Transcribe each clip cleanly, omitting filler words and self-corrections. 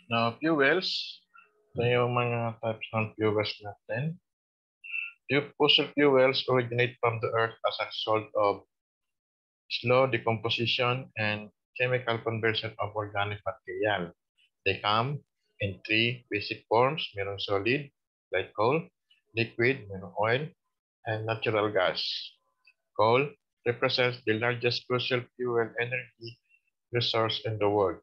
Now, fuels. Ito yung mga types ng fuels natin. Fossil fuels originate from the earth as a result of slow decomposition and chemical conversion of organic material. They come in three basic forms. Merong solid, like coal, liquid, merong oil, and natural gas. Coal represents the largest fossil fuel energy resource in the world.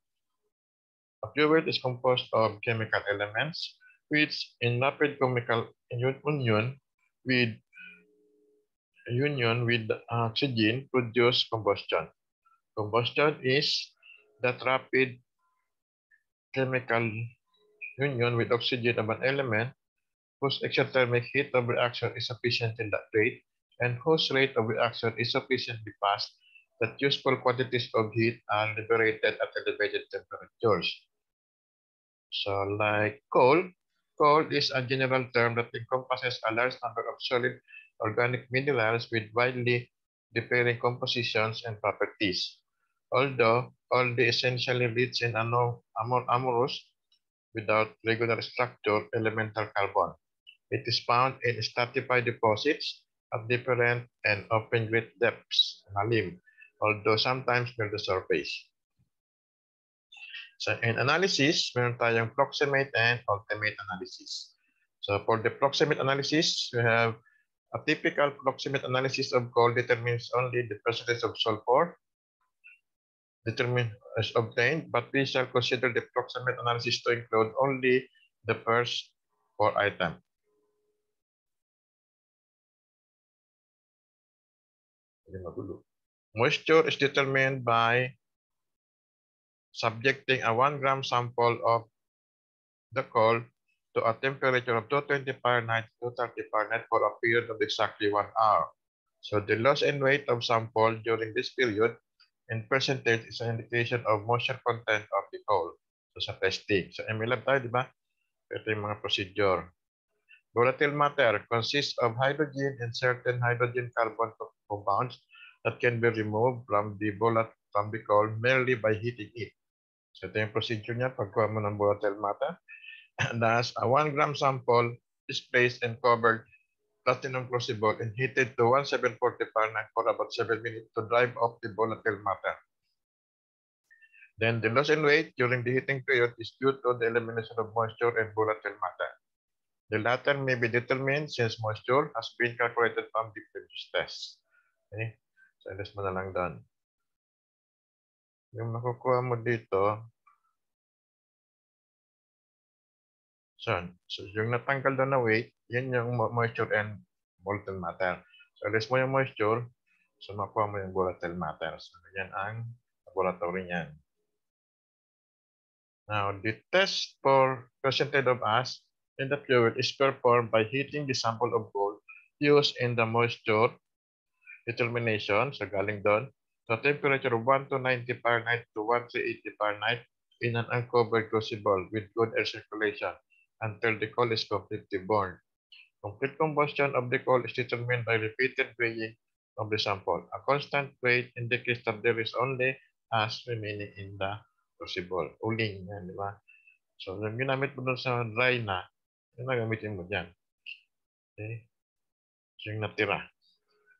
A fuel is composed of chemical elements which, in rapid chemical union with oxygen, produce combustion. Combustion is that rapid chemical union with oxygen of an element whose exothermic heat of reaction is sufficiently great and whose rate of reaction is sufficiently fast that useful quantities of heat are liberated at elevated temperatures. So like coal is a general term that encompasses a large number of solid organic minerals with widely differing compositions and properties. Although all the essentially rich in amorphous without regular structure elemental carbon. It is found in stratified deposits at different and often great depths in a limb, although sometimes near the surface. So in analysis, meron tayong proximate and ultimate analysis. So for the proximate analysis, we have a typical proximate analysis of coal determines only the percentage of sulfur is obtained, but we shall consider the proximate analysis to include only the first 4 items. Moisture is determined by subjecting a 1 gram sample of the coal to a temperature of 220 Fahrenheit to 230 Fahrenheit for a period of exactly 1 hour. So the loss in weight of sample during this period in percentage is an indication of moisture content of the coal. So sa testing. So MLab tayo, di ba? Ito yung mga procedure. Volatile matter consists of hydrogen and certain hydrogen-carbon compounds that can be removed from the coal merely by heating it. So ito yung procedure niya pagkuha mo ng volatile matter. Thus, a 1 gram sample is placed and covered platinum crucible and heated to 1740 Fahrenheit for about 7 minutes to drive off the volatile matter. Then the loss in weight during the heating period is due to the elimination of moisture and volatile matter. The latter may be determined since moisture has been calculated from the previous test. Okay? So, alas mo na lang doon. Yung makukuha mo dito, so yung natanggal doon na weight, yun yung moisture and volatile matter. So, alas mo yung moisture, so makuha mo yung volatile matter. So, yan ang laboratory niyan. Now, the test for percentage of ash in the fluid is performed by heating the sample of gold used in the moisture determination, so galing doon, so temperature of 1 to 90 Fahrenheit to 1 to 80 Fahrenheit in an uncovered crucible with good air circulation until the coal is completely burned. Complete combustion of the coal is determined by repeated weighing of the sample. A constant weight indicates that there is only ash remaining in the crucible. Uling yan, di ba? So, yung ginamit mo doon sa dry na, yung nagamitin mo dyan. Okay? So, yung natira.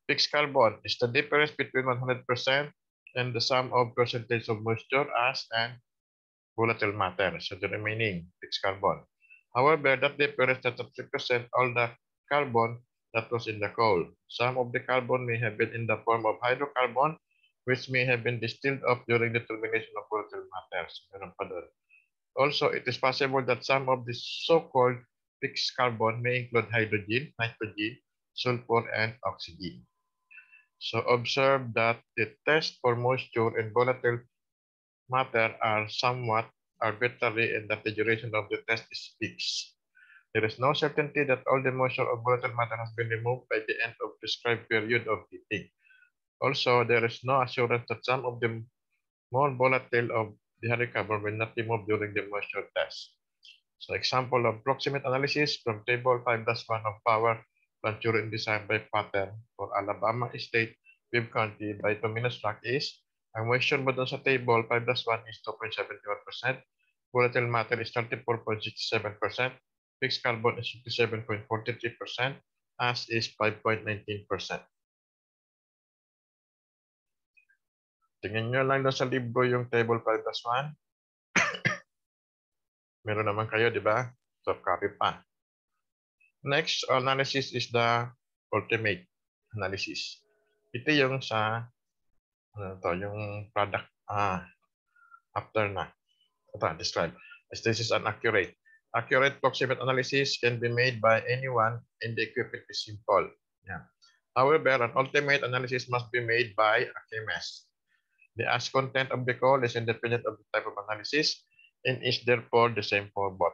Fixed carbon is the difference between 100% and the sum of percentage of moisture, ash, and volatile matter. So, the remaining fixed carbon. However, that difference does not represent all the carbon that was in the coal. Some of the carbon may have been in the form of hydrocarbon, which may have been distilled off during the termination of volatile matter. So, also, it is possible that some of the so-called fixed carbon may include hydrogen, nitrogen, sulfur, and oxygen. So observe that the test for moisture and volatile matter are somewhat arbitrary and that the duration of the test is fixed. There is no certainty that all the moisture of volatile matter has been removed by the end of prescribed period of heating. Also, there is no assurance that some of the more volatile of the hydrocarbon will not remove during the moisture test. So example of proximate analysis from table 5-1 of power plant urine designed by Pattern for Alabama State, Bibb County by Tominos Rock is, ang moisture mo doon sa table 5-1 is 2.71%, volatile matter is 34.67%, fixed carbon is 57.43%, ash is 5.19%. Tingnan nyo lang doon sa libro yung table 5+1. Meron naman kayo, di ba? Soft copy pa. Next analysis is the ultimate analysis. Ito yung sa yung product after na. Ito, describe. This is an accurate. Accurate proximate analysis can be made by anyone and the equipment is simple. Yeah. However, an ultimate analysis must be made by a chemist. The ash content of the coal is independent of the type of analysis and is therefore the same for both.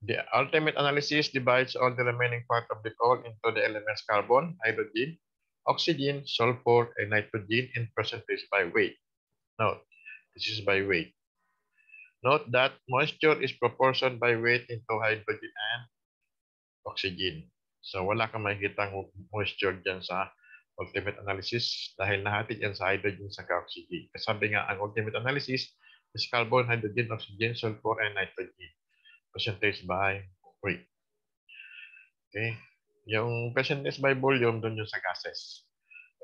The ultimate analysis divides all the remaining part of the coal into the elements carbon, hydrogen, oxygen, sulfur, and nitrogen in percentage by weight. Note, this is by weight. Note that moisture is proportioned by weight into hydrogen and oxygen. So wala kang makikita moisture dyan sa ultimate analysis dahil nahati yan sa hydrogen sa oxygen. Sabi nga, ang ultimate analysis is carbon, hydrogen, oxygen, sulfur, and nitrogen. Percentage by weight. Okay? Yung percentage by volume, dun yung sa gases.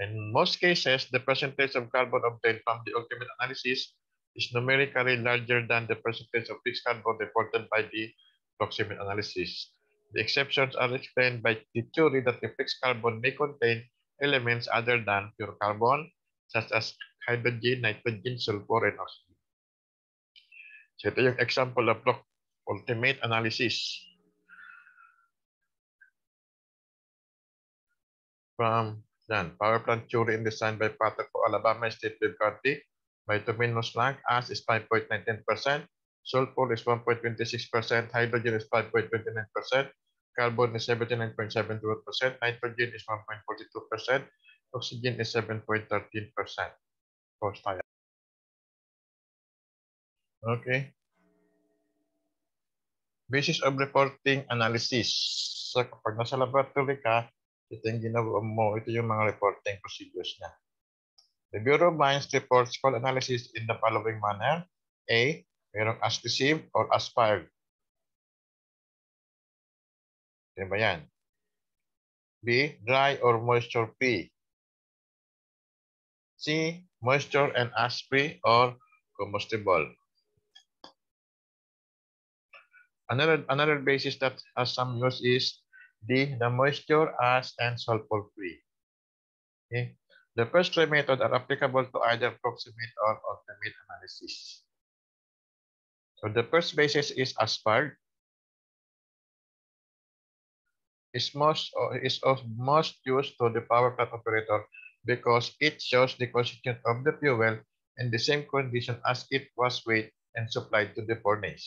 In most cases, the percentage of carbon obtained from the ultimate analysis is numerically larger than the percentage of fixed carbon reported by the proximate analysis. The exceptions are explained by the theory that the fixed carbon may contain elements other than pure carbon, such as hydrogen, nitrogen, sulfur, and oxygen. So ito yung example of ultimate analysis. From power plant theory and design by Pater for Alabama State Wave County by Tominus Lang. Ash is 5.19%, sulfur is 1.26%, hydrogen is 5.29%, carbon is 79.72%, nitrogen is 1.42%, oxygen is 7.13%. Okay. Basis of reporting analysis. So kapag nasa laboratory ka, ito yung ginagawa mo, ito yung mga reporting procedures niya. The Bureau of Mines reports coal analysis in the following manner. A, mayroong as received or as fired. Ito ba yan? B, dry or moisture free. C, moisture and ash free or combustible. Another basis that has some use is D, the moisture, ash, and sulfur free. Okay. The first three methods are applicable to either proximate or ultimate analysis. So the first basis is aspire. Is of most use to the power plant operator because it shows the constituent of the fuel in the same condition as it was weighed and supplied to the furnace.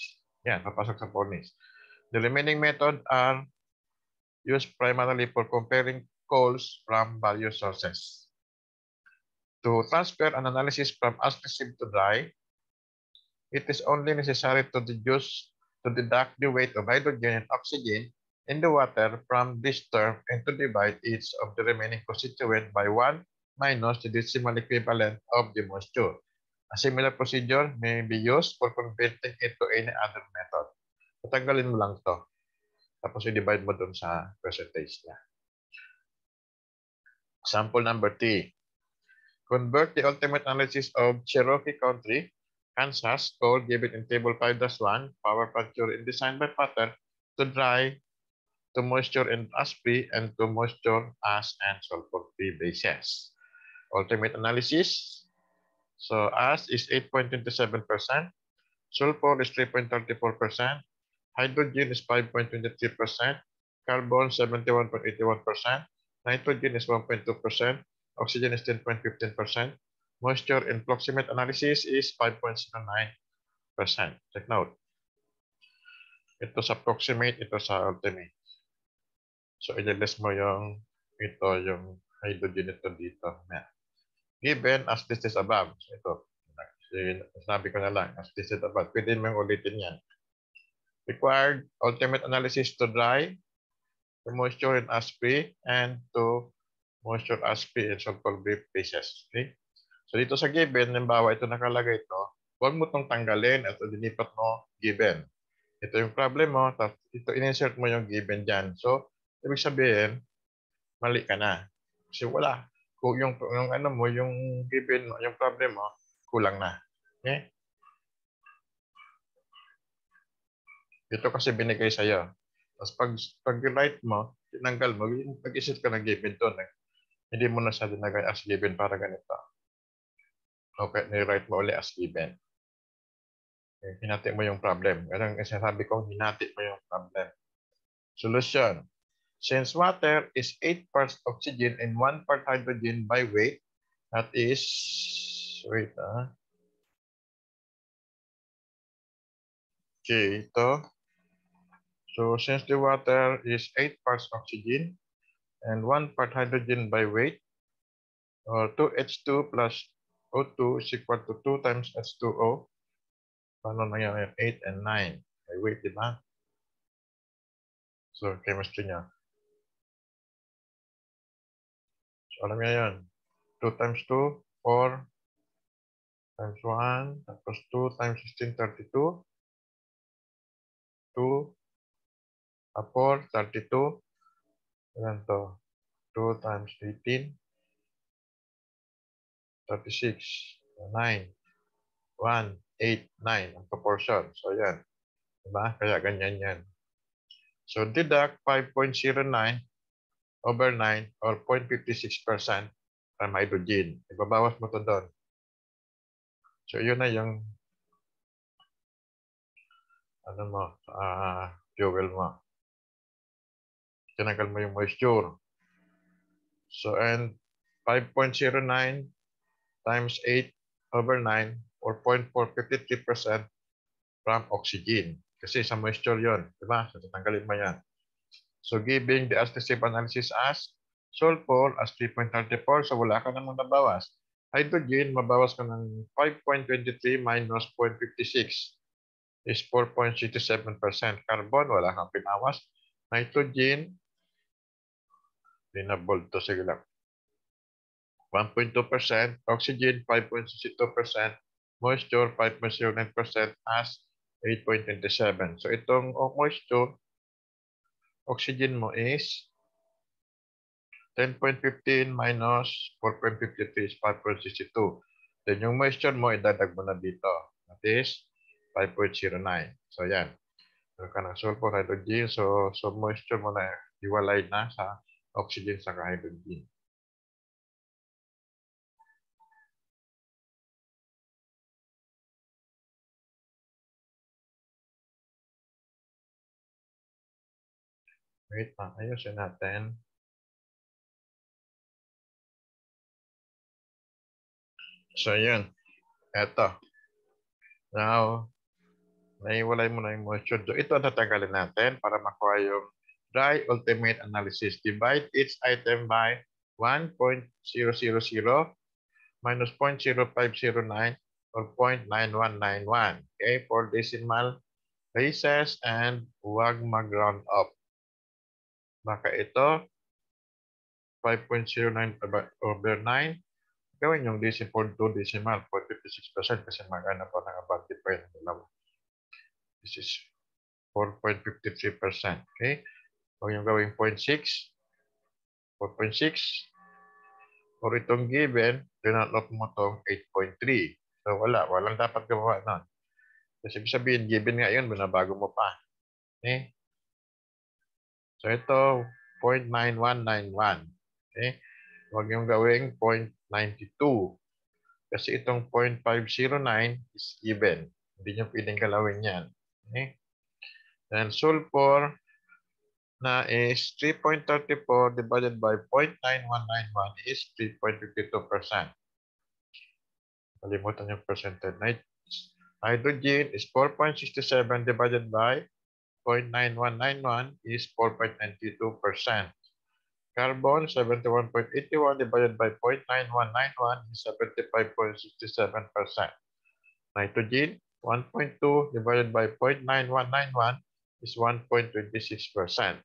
Yan, papasok sa furnace. The remaining methods are used primarily for comparing coals from various sources. To transfer an analysis from as received to dry, it is only necessary to deduct the weight of hydrogen and oxygen in the water from this term and to divide each of the remaining constituent by 1 minus the decimal equivalent of the moisture. A similar procedure may be used for converting it to any other method. Tatanggalin mo lang to. Tapos i-divide mo dun sa percentage niya. Sample number 3. Convert the ultimate analysis of Cherokee Country, Kansas, coal given in table 5-1, power plant theory and design by Pater, to dry, to moisture and ash free, and to moisture, ash, and sulfur free bases. Ultimate analysis. So ash is 8.27%, sulfur is 3.34%, hydrogen is 5.23%, carbon 71.81%, nitrogen is 1.2%, oxygen is 10.15%, moisture in proximate analysis is 5.09%. Check note. Ito sa proximate, ito sa ultimate. So, i-list mo yung hydrogen ito dito. Yeah. Given as listed above. So, ito. Sabi ko na lang, as listed above. Pwede mo ulitin yan. Required ultimate analysis to dry, to moisture and ash free, and to moisture, ash free, and sulfur free bases. Okay? So, dito sa given, halimbawa, ito nakalagay ito. Huwag mo itong tanggalin at dinipat mo given. Ito yung problem mo, tapos ito in-insert mo yung given dyan. So, ibig sabihin, mali ka na. Kasi wala. Kung yung ano mo, yung given mo, yung problem mo, kulang na. Okay? Ito kasi binigay sa'yo. Tapos pag-write mo, tinanggal mo, pag-isip ka ng given doon. Hindi mo na siya dinagay as given para ganito. Okay, ni-write mo ulit as given. Okay, hinati mo yung problem. Ganun ang sinasabi ko, hinati mo yung problem. Solution. Since water is 8 parts oxygen and 1 part hydrogen by weight, that is, wait okay, ito. So since the water is 8 parts oxygen and 1 part hydrogen by weight, or 2H2 plus O2 is equal to 2 times H2O. Paano na yan? 8 and 9. By weight, di ba? So, chemistry niya. So, alam niya yan. 2 times 2, 4 times 1, tapos 2 times 16, 32. 2, 4, 32. Ayan to. 2 times 18, 36. 9, 1, 8, 9 ang proportion. So, yan. Diba? Kaya ganyan yan. So, deduct 5.09 over 9 or 0.56% from hydrogen. Ibabawas mo to doon. So, yun na yung ano mo, fuel mo. Tinanggal mo yung moisture. So, and 5.09 times 8 over 9 or 0.453% from oxygen. Kasi sa moisture yun. Diba? So, tatanggalin mo yan. So, giving the additive analysis as sulfur as 3.34. So, wala ka namang nabawas. Hydrogen, mabawas ka ng 5.23 minus 0.56 is 4.67%. Carbon, wala kang pinawas. Nitrogen, dinabold to, sige lang. 1.2%. Oxygen, 5.62%. Moisture, 5.09% as 8.27. So, itong moisture, oxygen mo is 10.15 minus 4.53 is 5.62. Then yung moisture mo, idadag mo na dito. That is 5.09. So yan. Meron ka ng sulfur, hydrogen. So moisture mo na iwalay na sa oxygen sa hydrogen. Wait, ayusin natin. So yun. Eto. Now, naiwalay mo na yung moisture. Ito ang tatanggalin natin para makuha yung dry ultimate analysis. Divide each item by 1.000 minus 0.0509 or 0.9191. Okay, for decimal places and huwag mag-round up. Baka ito, 5.09 over 9. Gawin yung decimal 2 decimal, 0.56% kasi magana po ng abante pa yung dalawa. This is 4.53%. Okay? Huwag yung gawin 0.6, 4.6. Or itong given, dinalop mo itong 8.3. So walang dapat gawa nun. Kasi sabihin, given nga yun, binabago mo pa. Okay? So ito, 0.9191. Okay? Huwag yung gawing 0.92. Kasi itong 0.509 is given. Hindi nyo pwedeng galawin yan. Okay? Then sulfur na is 3.34 divided by 0.9191 is 3.52%. Kalimutan yung percentage. Hydrogen is 4.67 divided by 0.9191 is 4.92%. Carbon, 71.81 divided by 0.9191 is 75.67%. Nitrogen, 1.2 divided by 0.9191 is 1.26%.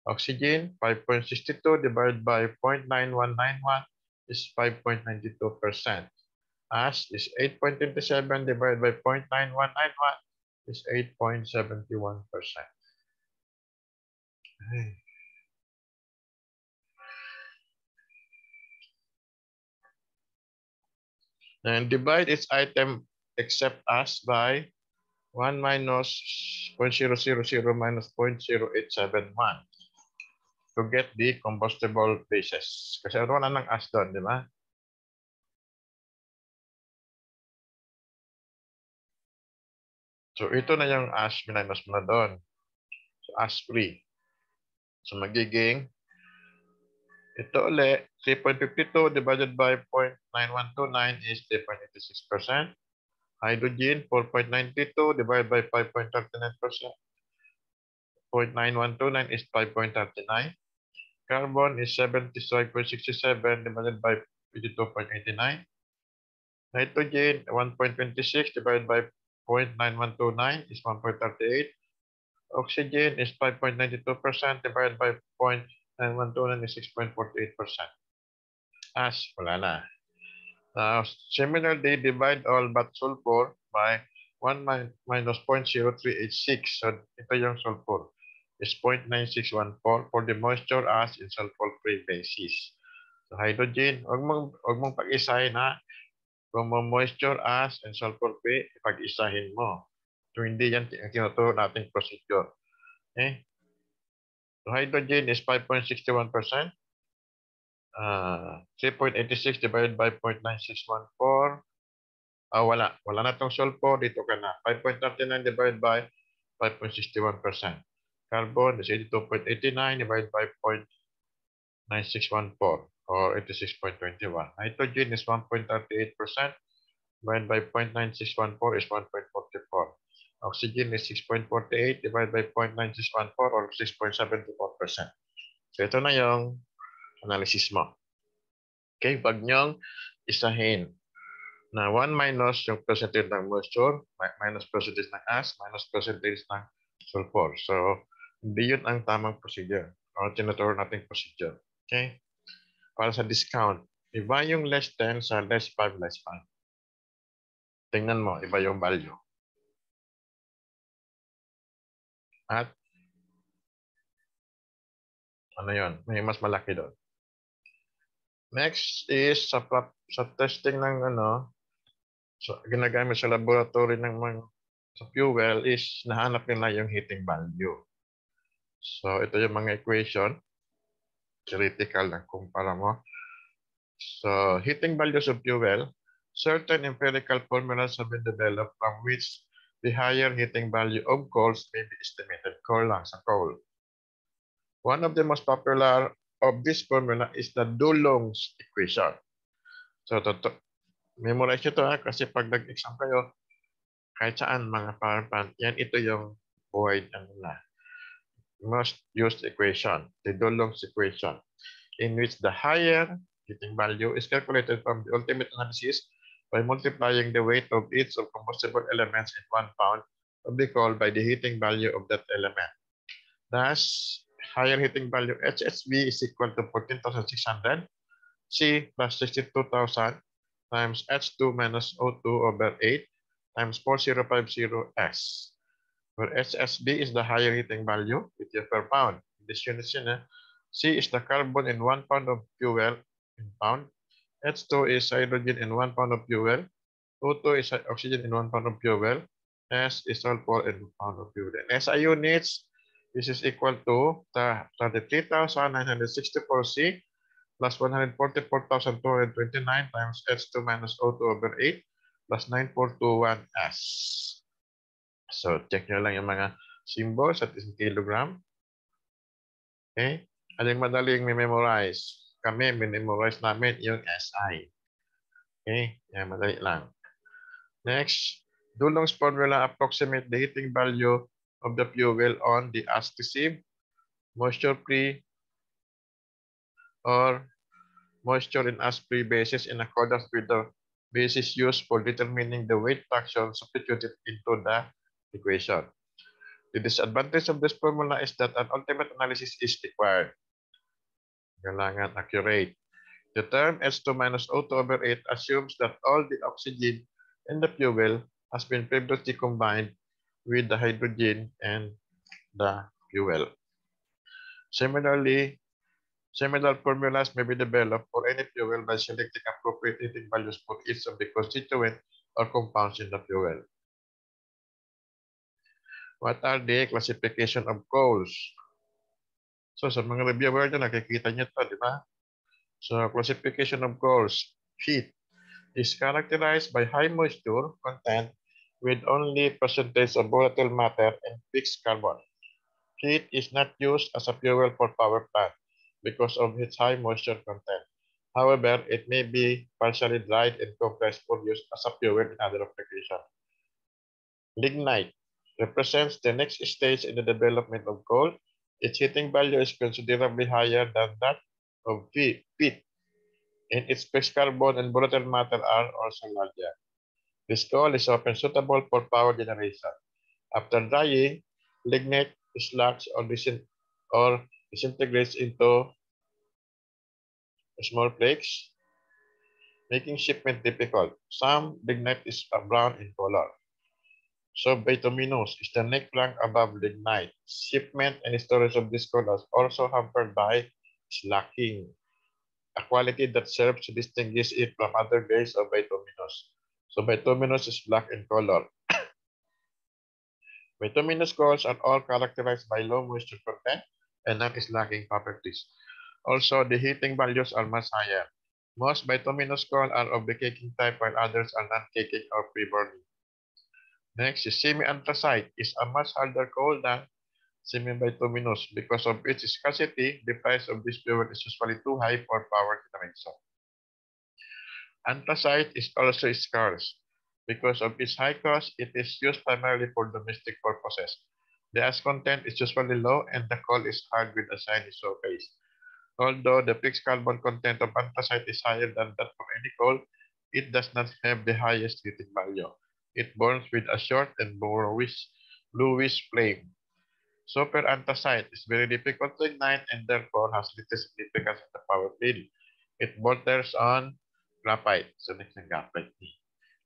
Oxygen, 5.62 divided by 0.9191 is 5.92%. Ash is 8.27 divided by 0.9191 is 8.71%. And divide its item except ash by 1 minus 0.000 minus 0.0871 to get the combustible basis. Kasi wala ng ash doon, di ba? So ito na yung ash minus mo na doon. So ash free. So magiging ito ulit, 3.52 divided by 0.9129 is 3.86%. Hydrogen, 4.92 divided by 5.39%. 0.9129 is 5.39. Carbon is 75.67 divided by 52.89. Nitrogen, 1.26 divided by 0.9129 is 1.38. Oxygen is 5.92% divided by 0.9129 is 6.48%. Ash, wala na. Now, similarly, divide all but sulfur by 1 minus 0.0386. So, ito yung sulfur is 0.9614 for the moisture ash in sulfur-free basis. So, hydrogen, huwag mong pag-isahin ha. Kung moisture ash and sulfur-free, pag-isahin mo. So, hindi yan ang tinuturo nating procedure. Okay? So, hydrogen is 5.61%. 3.86 divided by 0.9614. Wala. Wala na itong sulfur. Dito ka na. 5.39 divided by 5.61%. Carbon is 82.89 divided by 0.9614 or 86.21. Nitrogen is 1.38% divided by 0.9614 is 1.44. Oxygen is 6.48 divided by 0.9614 or 6.74%. So ito na yung analysis mo. Okay, wag niyong isahin na 1 minus yung percentage ng moisture, minus percentage ng ash, minus percentage ng sulfur. So, hindi yun ang tamang procedure o tinuturo nating procedure. Okay? Para sa discount, iba yung less 10 sa less 5, less 5. Tingnan mo, iba yung value. At ano yun? May mas malaki doon. Next is sa testing ng so ginagamit sa laboratory ng mga sa fuel is nahanap nila yung heating value. So ito yung mga equation. Theoretical na kumpara mo. So heating values of fuel, certain empirical formulas have been developed from which the higher heating value of coals may be estimated. Coal lang sa coal. One of the most popular of this formula is the Dulong's equation. So, memorize nyo ito kasi pag nag-exam kayo, kahit saan mga power yan ito yung void na most used equation, the Dulong's equation, in which the higher heating value is calculated from the ultimate analysis by multiplying the weight of each of combustible elements in 1 pound of the coal by the heating value of that element. Thus, higher heating value HSV is equal to 14,600 C plus 62,000 times H2 minus O2 over 8 times 4050 S, where HSB is the higher heating value with per pound. This unit C is the carbon in 1 pound of fuel in pound. H2 is hydrogen in 1 pound of fuel. O2 is oxygen in 1 pound of fuel. S is sulfur in 1 pound of fuel. And SI units, this is equal to the 33,964 C plus 144,229 times H2 minus O2 over 8 plus 9421 S. So, check nyo lang yung mga symbols at isang kilogram. Okay? Aling madaling memorize. Kami, memorize namin yung SI. Okay? Yan, madali lang. Next, Dulong's formula approximate the heating value of the fuel on the ash-to-sieve, moisture-free, or moisture in ash-free basis in accordance with the basis used for determining the weight fraction substituted into the equation. The disadvantage of this formula is that an ultimate analysis is required. Kailangan accurate. The term H2 minus O2 over 8 assumes that all the oxygen in the fuel has been previously combined with the hydrogen and the fuel. Similarly, similar formulas may be developed for any fuel by selecting appropriate heating values for each of the constituent or compounds in the fuel. What are the classification of coals? So sa mga reviewer nyo, nakikita nyo ito, di ba? So classification of coals. Heat is characterized by high moisture content with only percentage of volatile matter and fixed carbon. Heat is not used as a fuel for power plant because of its high moisture content. However, it may be partially dried and compressed for use as a fuel in other applications. Lignite represents the next stage in the development of coal. Its heating value is considerably higher than that of peat, and its fixed carbon and volatile matter are also larger. This coal is often suitable for power generation. After drying, lignite slugs or disintegrates into small flakes, making shipment difficult. Some lignite is brown in color. So bituminous is the next rank above lignite. Shipment and storage of this coal is also hampered by slacking, a quality that serves to distinguish it from other grades of bituminous. So bituminous is black in color. Bituminous coals are all characterized by low moisture content and non-slacking properties. Also, the heating values are much higher. Most bituminous coal are of the caking type while others are non-caking or free-burning. Next is semi-anthracite is a much harder coal than semi-bituminous. Because of its scarcity, the price of this fuel is usually too high for power generation. Anthracite is also scarce. Because of its high cost, it is used primarily for domestic purposes. The ash content is usually low and the coal is hard with a shiny surface. Although the fixed carbon content of anthracite is higher than that of any coal, it does not have the highest heating value. It burns with a short and bluish flame. Super anthracite is very difficult to ignite and therefore has little significance in the power grid. It borders on graphite. So next ang graphite.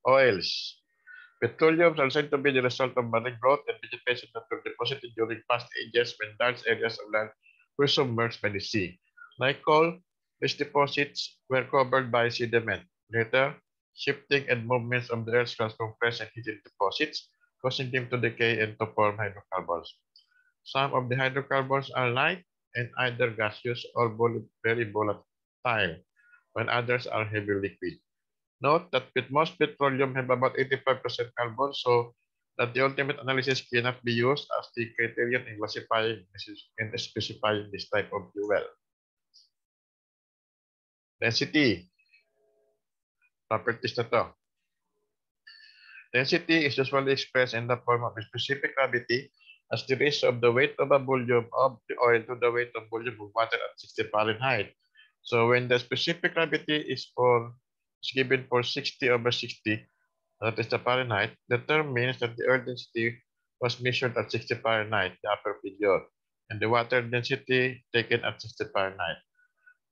Oils. Petroleum are said to be the result of marine growth and vegetation that were deposited during past ages when large areas of land were submerged by the sea. Like coal, these deposits were covered by sediment. Later, shifting and movements of the earth crust compressed and heated deposits, causing them to decay and to form hydrocarbons. Some of the hydrocarbons are light and either gaseous or very volatile, when others are heavy liquid. Note that with most petroleum have about 85% carbon, so that the ultimate analysis cannot be used as the criterion in classifying and specifying this type of fuel. Density. Properties na to. Density is usually expressed in the form of a specific gravity as the ratio of the weight of a volume of the oil to the weight of volume of water at 60 Fahrenheit. So when the specific gravity is given for 60 over 60, that is the Fahrenheit, the term means that the air density was measured at 60 Fahrenheit, the upper figure, and the water density taken at 60 Fahrenheit.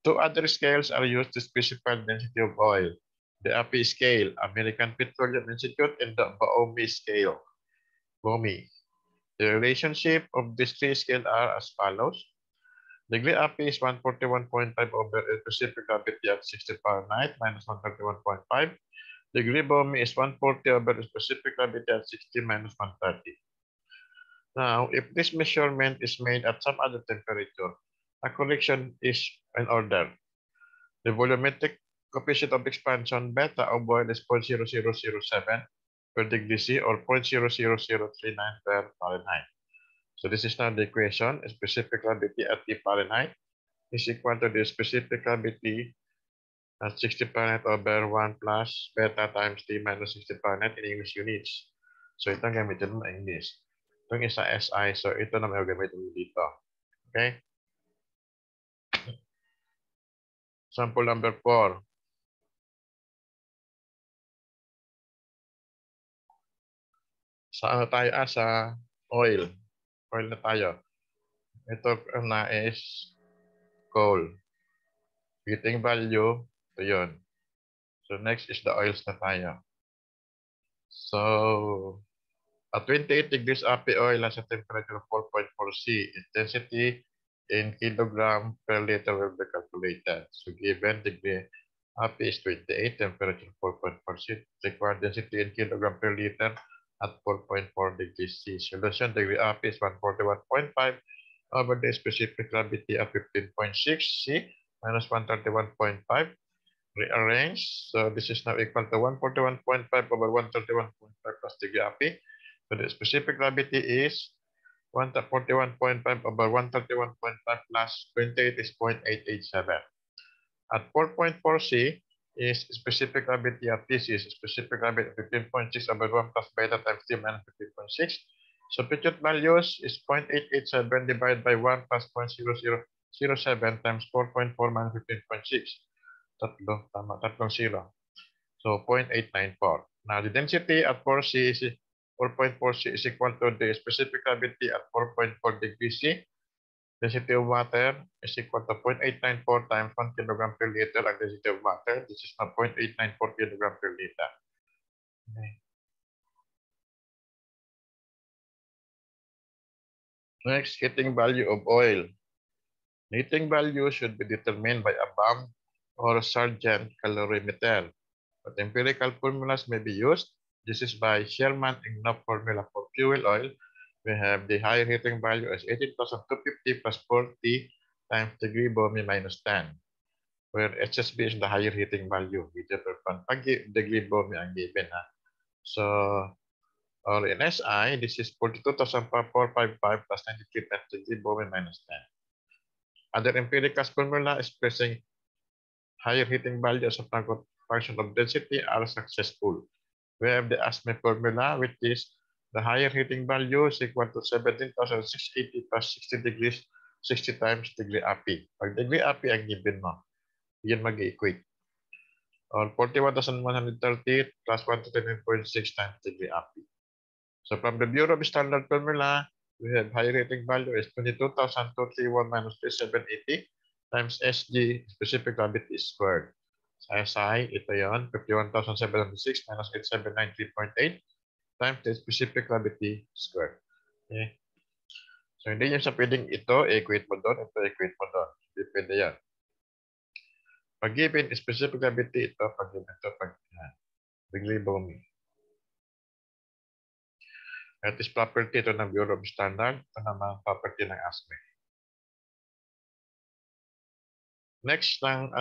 Two other scales are used to specify the density of oil. The API scale, American Petroleum Institute, and the Boehme scale, Boehme. The relationship of these three scales are as follows. Degree API is 141.5 over a specific gravity at 60 Fahrenheit minus 131.5. Degree Boehme is 140 over a specific gravity at 60 minus 130. Now, if this measurement is made at some other temperature, a correction is in order. The volumetric coefficient of expansion beta of oil is 0.0007 per degree C or 0.00039 per Fahrenheit. So this is now the equation. Specific gravity at T Fahrenheit is equal to the specific gravity at 60 Fahrenheit over 1 plus beta times T minus 60 Fahrenheit in English units. So ito ang gamitin mo na English. Itong isa SI, so ito na may gamitin mo dito. Okay? Sample number 4. Sa ano tayo? Sa oil. Oil na tayo. Ito na is coal. Heating value, ito yun. So next is the oils na tayo. So, at 28 degrees API oil has a temperature of 4.4 C. Intensity in kilogram per liter will be calculated. So given degree API is 28, temperature 4.4 C. Required density in kilogram per liter at 4.4 degrees C. Solution degree API is 141.5 over the specific gravity of 15.6 C minus 131.5. Rearrange. So this is now equal to 141.5 over 131.5 plus degree API. So the specific gravity is 141.5 over 131.5 plus 28 is 0.887. At 4.4 C is specific gravity at this is specific gravity 15.6 over 1 plus beta times T minus 15.6. Substitute values is 0.887 divided by 1 plus 0.0007 times 4.4 minus 15.6. Tatlong zero. So 0.894. Now the density at 4C is 4.4 C is equal to the specific gravity at 4.4 degrees C. Density of water is equal to 0.894 times 1 kilogram per liter. Ang density of water, this is now 0.894 kilogram per liter. Okay. Next, heating value of oil. Heating value should be determined by a BAM or Sargent calorimeter. But empirical formulas may be used. This is by Sherman-Ignoff formula for fuel oil. We have the higher heating value as 18,250 plus 40 times degree Bomi minus 10, where HSB is the higher heating value. Pag degree Bomi ang given. Ha? So, or in SI, this is 42,455 plus 93 times degree Bomi minus 10. Other empirical formula expressing higher heating value as a function of density are successful. We have the ASME formula, which is the higher heating value is equal to 17,680 plus 60 degrees, 60 times degree API. Pag degree API ang given mo, yan mag-equate. Or 41,130 plus 129.6 times degree API. So from the Bureau of Standard formula, we have higher heating value is 22,231 minus 3780 times SG, specific gravity squared. Sa SI, ito yun, 51,706 minus 8793.8 times the specific gravity squared. Okay. So, hindi nyo sa pwedeng ito, equate mo doon, ito, equate mo doon. Hindi pwede yan. Pag given specific gravity, ito, pag given ito, pag degree Bomi. At is property ito ng Bureau of Standard. Ito naman property ng ASME. Next ng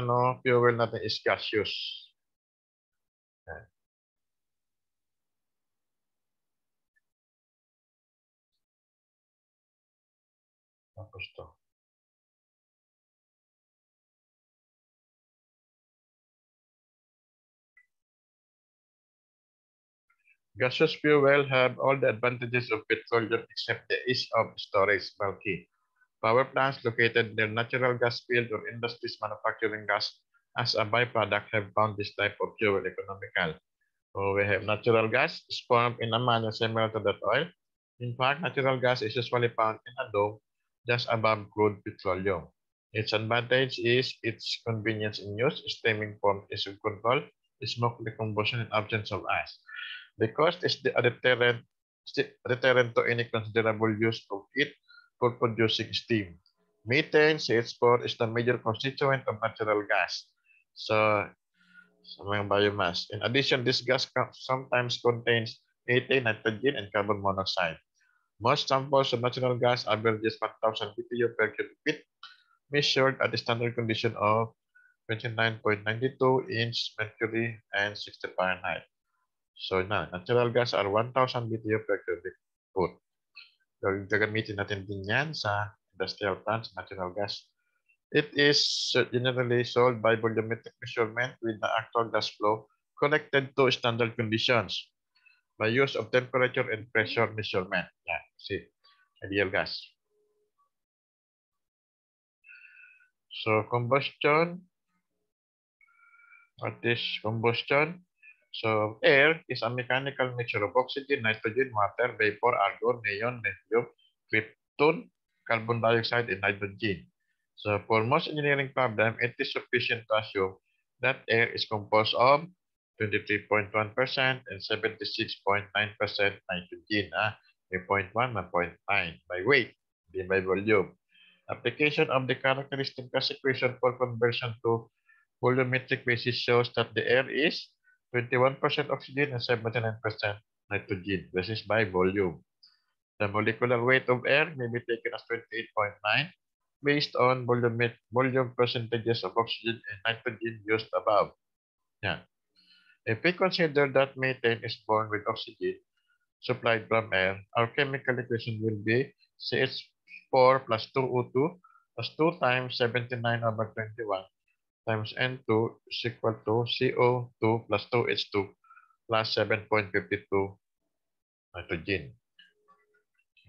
fuel natin is gaseous. Okay. Tapos ito. Gaseous fuel have all the advantages of petroleum except the ease of storage, bulky. Power plants located near natural gas field or industries manufacturing gas as a byproduct have found this type of fuel economical. So we have natural gas is formed in a manner similar to that oil. In fact, natural gas is usually found in a dome just above crude petroleum. Its advantage is its convenience in use, steaming form is control, smoke combustion in absence of ash. The cost is a deterrent to any considerable use of it for producing steam. Methane, CH4, is the major constituent of natural gas. So, mga biomass. In addition, this gas sometimes contains methane, nitrogen, and carbon monoxide. Most samples of natural gas averages 1,000 BTU per cubic feet, measured at the standard condition of 29.92 inch mercury and 60 Fahrenheit. So natural gas are 1,000 BTU per cubic foot. So gagamitin natin din yan sa industrial plants, natural gas. It is generally sold by volumetric measurement with the actual gas flow connected to standard conditions by use of temperature and pressure measurement. Yeah, see, ideal gas. So combustion, what is combustion? So air is a mechanical mixture of oxygen, nitrogen, water, vapor, argon, neon, lithium, krypton, carbon dioxide, and hydrogen. So for most engineering problem, it is sufficient to assume that air is composed of 23.1% and 76.9% nitrogen. 3.1 and 0.9 by weight, hindi by volume. Application of the characteristic gas equation for conversion to volumetric basis shows that the air is 21% oxygen and 79% nitrogen. This is by volume. The molecular weight of air may be taken as 28.9 based on volume percentages of oxygen and nitrogen used above. Yeah. If we consider that methane is born with oxygen supplied from air, our chemical equation will be CH4 plus 2O2 plus 2 times 79 over 21 times N2 is equal to CO2 plus 2H2 plus 7.52 nitrogen.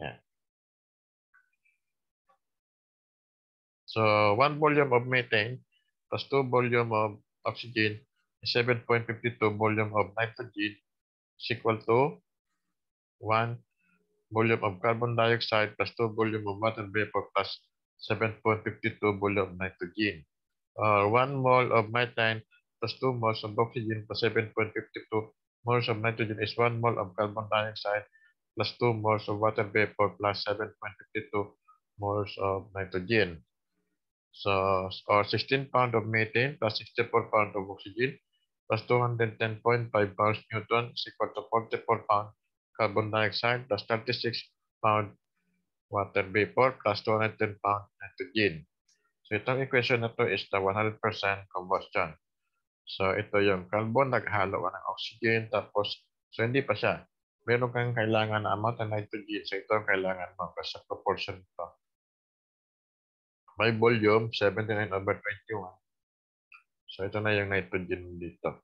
Yeah. So 1 volume of methane plus 2 volume of oxygen is 7.52 volume of nitrogen is equal to 1 volume of carbon dioxide plus 2 volume of water vapor plus 7.52 volume of nitrogen. Or 1 mole of methane plus 2 moles of oxygen plus 7.52 moles of nitrogen is 1 mole of carbon dioxide plus 2 moles of water vapor plus 7.52 moles of nitrogen. So, or 16 pounds of methane plus 64 pounds of oxygen plus 210.5 pounds Newton is equal to 44 pounds carbon dioxide plus 36 pound water vapor plus 210 pound nitrogen. So itong equation na to is the 100% combustion. So ito yung carbon, naghalo ka ng oxygen, tapos, so hindi pa siya. Meron kang kailangan na amount ng nitrogen, so ito ang kailangan mo kasi sa proportion ito. By volume, 79 over 21. So ito na yung nitrogen dito.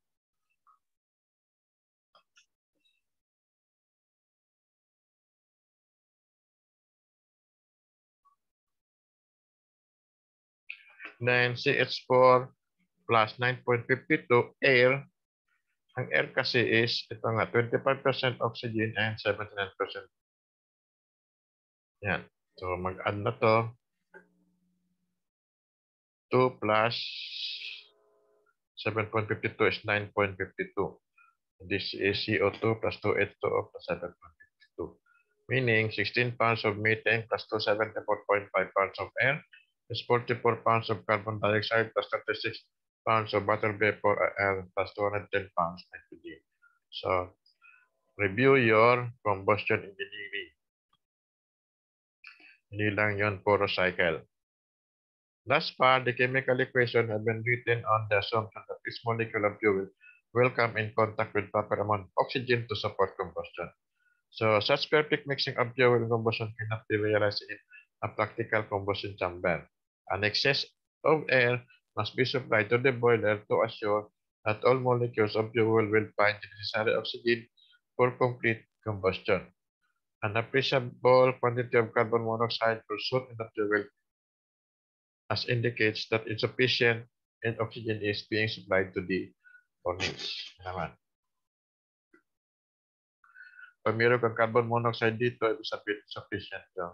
Then CH4 plus 9.52 air. Ang air kasi is, ito nga, 25% oxygen and 79%. Yan. So mag-add na to. 2 plus 7.52 is 9.52. This is CO2 plus 2H2O plus 7.52. Meaning 16 pounds of methane plus 274.5 pounds of air is 44 pounds of carbon dioxide plus 36 pounds of water vapor air plus 210 pounds nitrogen. So, review your combustion engineering. Hindi lang yun, puro cycle. Thus far, the chemical equation have been written on the assumption that this molecule of fuel will come in contact with proper amount of oxygen to support combustion. So, such perfect mixing of fuel and combustion cannot be realized in a practical combustion chamber. An excess of air must be supplied to the boiler to assure that all molecules of fuel will find the necessary oxygen for complete combustion. An appreciable quantity of carbon monoxide will soon in the fuel as indicates that insufficient and oxygen is being supplied to the furnace. Naman. Pag meron kang carbon monoxide dito, ibig sabihin sufficient yung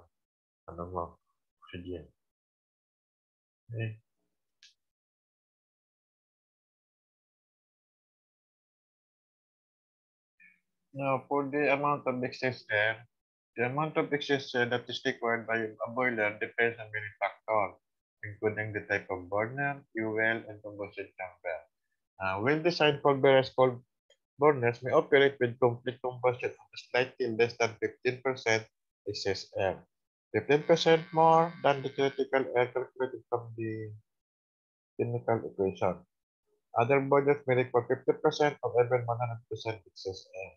oxygen. Okay. Now, for the amount of excess air, the amount of excess air that is required by a boiler depends on many factors, including the type of burner, fuel, and combustion chamber. Well-designed cold burners may operate with complete combustion of slightly less than 15% excess air. 15% more than the critical air calculated from the chemical equation. Other burners may require 50% or even 100% excess air.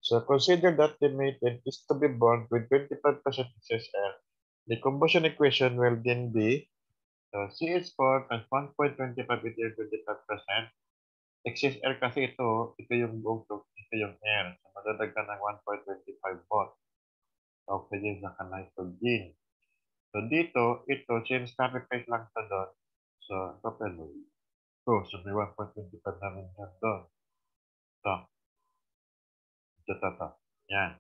So consider that the methane is to be burned with 25% excess air. The combustion equation will then be CH4 times 1.25 into 25%. Excess air kasi ito yung buong ito yung air. So madadagdagan ng 1.25 volt. Oxygen sa nitrogen. So dito, ito, since sacrifice lang ito doon, so ito pwede. So may 1.25 na rin yan doon. Ito. Yan.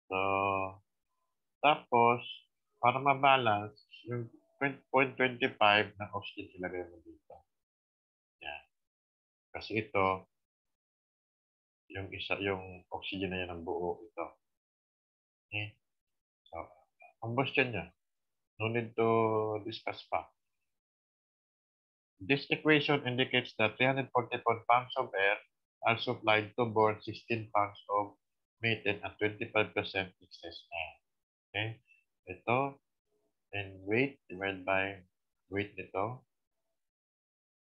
So, tapos, para ma-balance, yung 0.25 ng oxygen ilagay mo dito. Yan. Kasi ito, yung oxygen na yan ang buo ito. Okay? So, combustion niya. No need to discuss pa. This equation indicates that 344 pounds of air are supplied to burn 16 pounds of methane at 25% excess air. Okay? Ito, and weight divided by weight nito.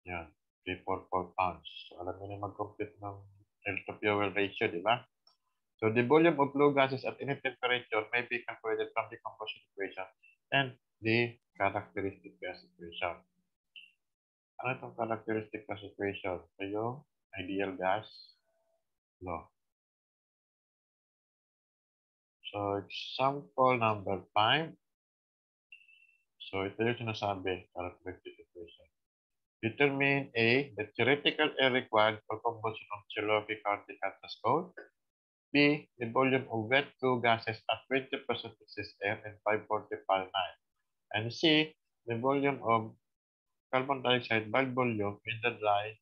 Yan, 344 pounds. So, alam niyo na mag-compute ng air to fuel ratio, di ba? So, the volume of flue gases at any temperature may be calculated from the combustion equation and the characteristic gas equation. Ano itong characteristic gas equation? So, yung ideal gas law. So, example number 5. So, ito yung sinasabi, characteristic equation. Determine A, the theoretical air required for combustion of Cherokee County, Kansas code. B, the volume of wet flue gases at 20% excess air and 540 Fahrenheit. And C, the volume of carbon dioxide by volume in the dry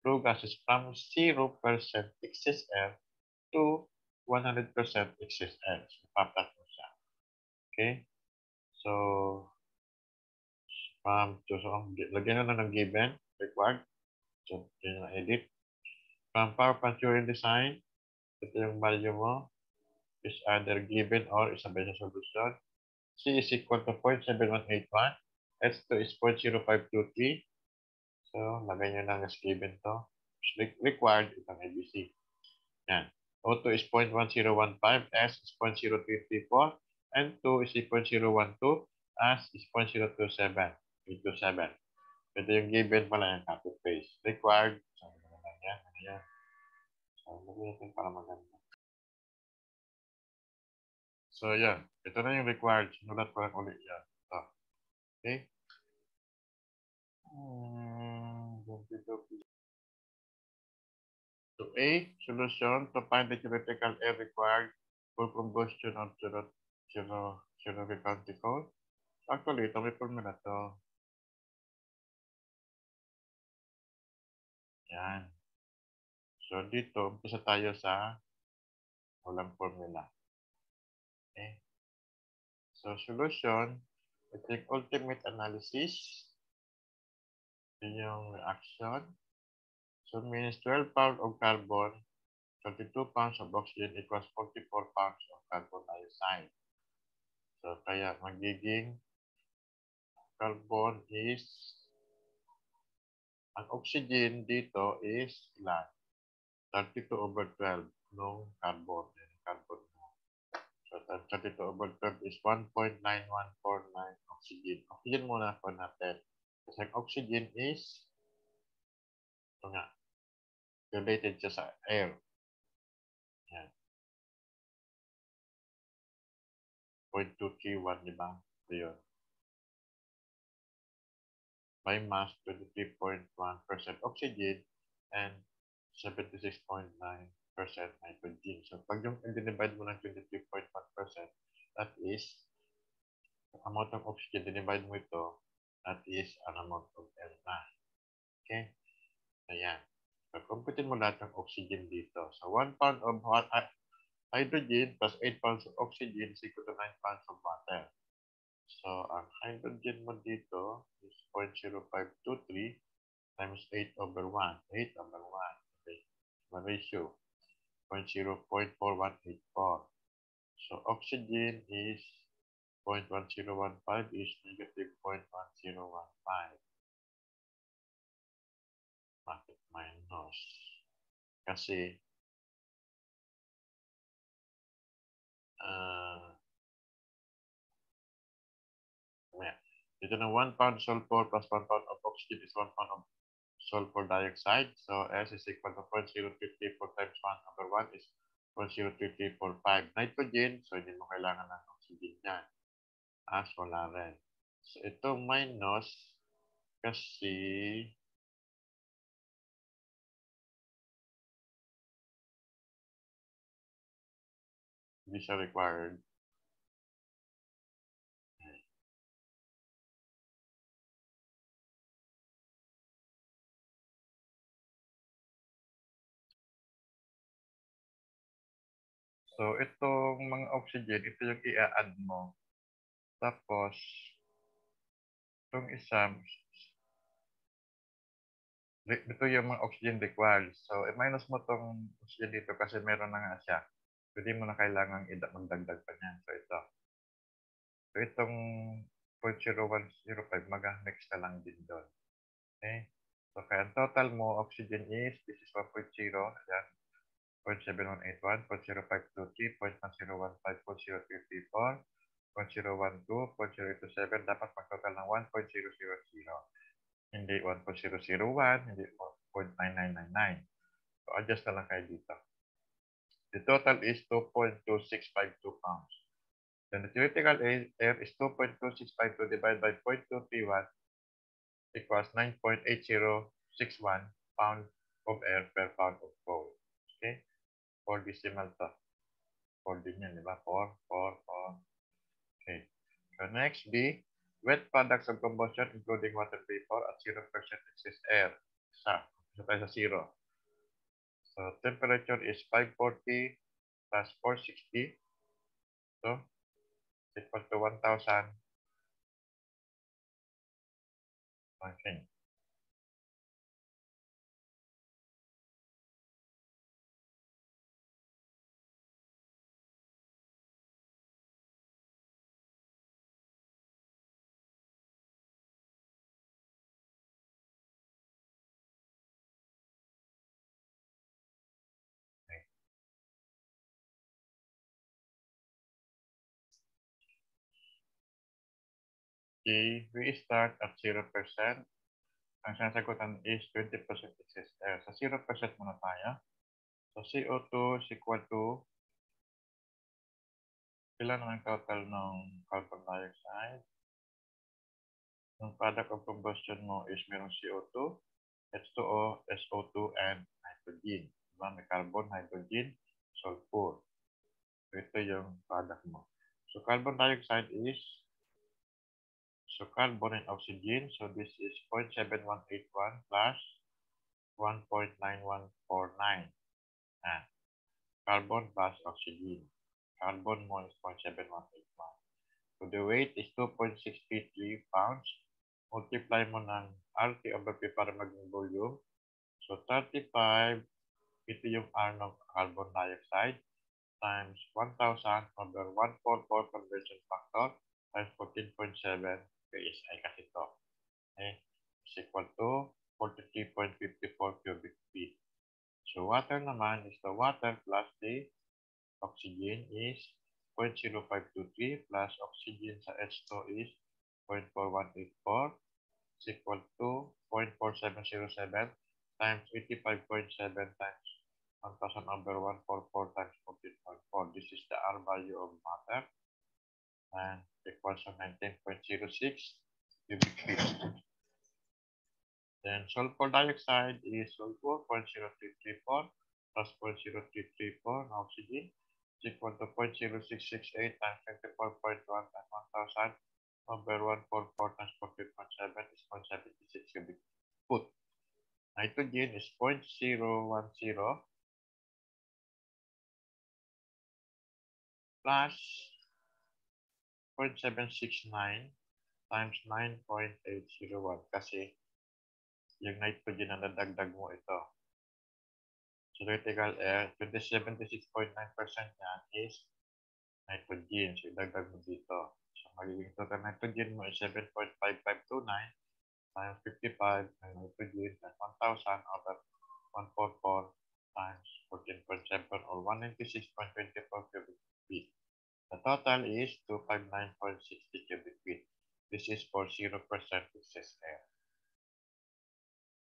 flue gases from 0% excess air to 100% excess air. So, papat mo siya. Okay? So, lagyan na ng given, required. So, yun na edit. From power plant Turing design, ito yung value mo is either given or isabay sa solution. C is equal to 0.7181. S2 is 0.0523. So, lagay nyo lang as given to. Required, itong ABC. Yan. O2 is 0.1015. S is 0.0334. And 2 is 0.012. S is 0.027. 827. Ito yung given pala yung copy paste. Required. So, lang yan. Ano yan? So, lagyan natin para maganda. So, yan. Ito na yung required. Sinulat ko lang ulit yan. So, okay? So, A, solution to find the theoretical air required for combustion of Cherokee County code. Actually, ito may formula to. Yan. So, dito, umpisa tayo sa walang formula. Okay? So, solution, ito yung ultimate analysis. Ito yung reaction. So, means 12 pounds of carbon, 32 pounds of oxygen equals 44 pounds of carbon dioxide. So, kaya magiging carbon is, ang oxygen dito is ilan? 32/12 nung carbon. Carbon mo. So, 32/12 is 1.9149 oxygen. Oxygen muna po natin. Kasi ang oxygen is, ito nga, related siya sa air. Yan. 0.231, di ba? Ito yun. By mass, 23.1% oxygen and 76.9% nitrogen. So, pag yung divide mo ng 23.1%, that is, amount of oxygen, divide mo ito, that is an amount of air na. Okay? Ayan. So, computin mo lahat ng oxygen dito. So, 1 pound of hydrogen plus 8 pounds of oxygen is equal to 9 pounds of water. So, ang hydrogen mo dito is 0.0523 times 8/1. 8/1. Okay. One ratio. 0.4184. So, oxygen is 0.1015 is negative 0.1015. Bakit minus? Kasi, dito na 1 pound sulfur plus 1 pound of oxygen is 1 pound of sulfur dioxide. So, S is equal to 0.0334 times 1/1 is 0.03345. Nitrogen, so hindi mo kailangan ng oxygen yan. As wala rin. So, ito minus kasi hindi siya required. So, itong mga oxygen, ito yung i-add mo. Tapos, itong isa, ito yung mga oxygen required. So, i-minus mo itong oxygen dito kasi meron na nga siya. So, hindi mo na kailangan magdagdag pa niyan. So, ito. So, itong 0.0105, mag-mix ka lang din doon. Okay? So, kaya ang total mo, oxygen is, this is 1.0, ayan, 0.7181, 0.0523, 0.1015, 0.0334, 0.012, 0.027, dapat mag-total ng 1.000. Hindi 1.001, hindi 1.9999. So, adjust na lang kayo dito. The total is 2.2652 pounds. Then the theoretical air is 2.2652 divided by 0.231 equals 9.8061 pound of air per pound of coal. Okay? 4 decimal to. 4 din yan, di ba? 4, 4, 4. Okay. So next, B. Wet products of combustion including water vapor at 0% excess air. Isa tayo sa 0. So temperature is 540 plus 460. So, equal to 1,000. Okay. Okay. We start at 0%. Ang sinasagutan is 20% excess air. Sa 0% muna tayo. So, CO2 is equal to ilan ang total ng carbon dioxide? Yung product of combustion mo is merong CO2, H2O, SO2, and nitrogen. Diba? May carbon, hydrogen, sulfur. So, ito yung product mo. So, carbon dioxide is, so carbon and oxygen. So, this is 0.7181 plus 1.9149. Ah, carbon plus oxygen. Carbon mo is 0.7181. So, the weight is 2.633 pounds. Multiply mo ng RT over P para maging volume. So, 35, ito yung R ng carbon dioxide, times 1,000 over 144 conversion factor times 14.7 PSI kasi ito. Okay? Is equal to 43.54 cubic feet. So, water naman is the water plus the oxygen is 0.0523 plus oxygen sa H2 is 0.4184 is equal to 0.4707 times 85.7 times 1,000 over 144 times 14.4. This is the R value of water and equals to 19.06 cubic feet. Then sulfur dioxide is sulfur 0.0334 plus 0.0334 oxygen is equal to 0.0668 times 24.1 times 1,000 over 144 times 14.7 is 0.76 cubic foot. Nitrogen is 0.010 plus 0.769 times 9.801 kasi yung nitrogen na nadagdag mo ito. So, theoretical air, 76.9% yan is nitrogen. So, idagdag mo dito. So, magiging total nitrogen mo is 7.5529 times 55 ng nitrogen times 1,000 over 144 times 14.7 or 196.24 cubic feet. The total is 259.60 cubic feet. This is for 0% excess air.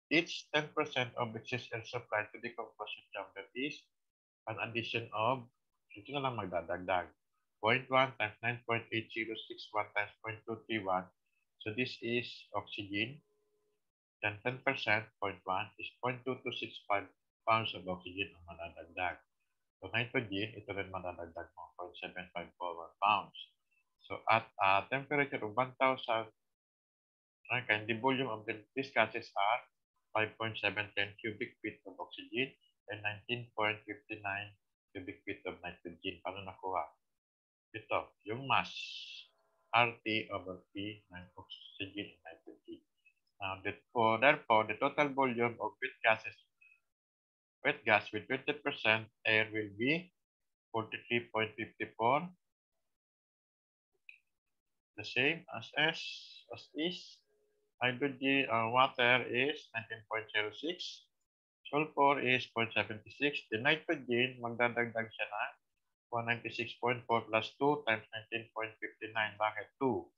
Each 10% of excess air supplied to the combustion chamber is an addition of, ito na lang magdadagdag, 0.1 times 9.8061 times 0.231. So this is oxygen. Then 10%, 0.1 is 0.2265 pounds of oxygen ang madadagdag. So nitrogen, ito rin madadagdag mo, 0.7541 pounds. So at temperature of 1,000, okay, the volume of these gases are 5.710 cubic feet of oxygen and 19.59 cubic feet of nitrogen. Paano nakuha? Ito, yung mass. RT over P ng oxygen and nitrogen. Now, therefore, the total volume of wet gas with 20% air will be 43.54, the same as is. Hydrogen water is 19.06. Sulfur is 0.76. The nitrogen, magdadagdag siya na 196.4 plus 2 times 19.59. Bakit 2?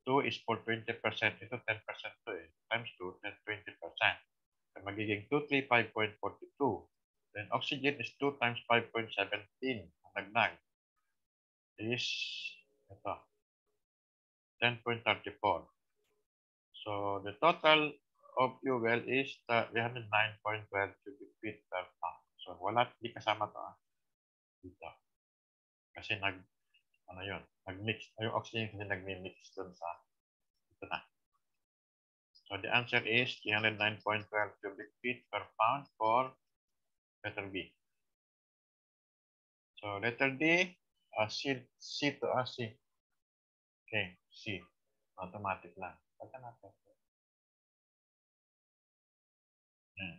2 is for 20%. Ito 10% to eh. Times 2, then 20%. So magiging 235.42. Then oxygen is 2 times 5.17. Ang dagdag is ito, 10.34. So the total of fuel is 309.12 cubic feet per pound. So wala, di kasama to dito. Kasi nag-mix. Yung oxygen kasi nag-mix dun sa, ito na. So the answer is 309.12 cubic feet per pound for letter B. So letter D, C to C. Okay, C. Automatic lang. Pagka natin. Yeah.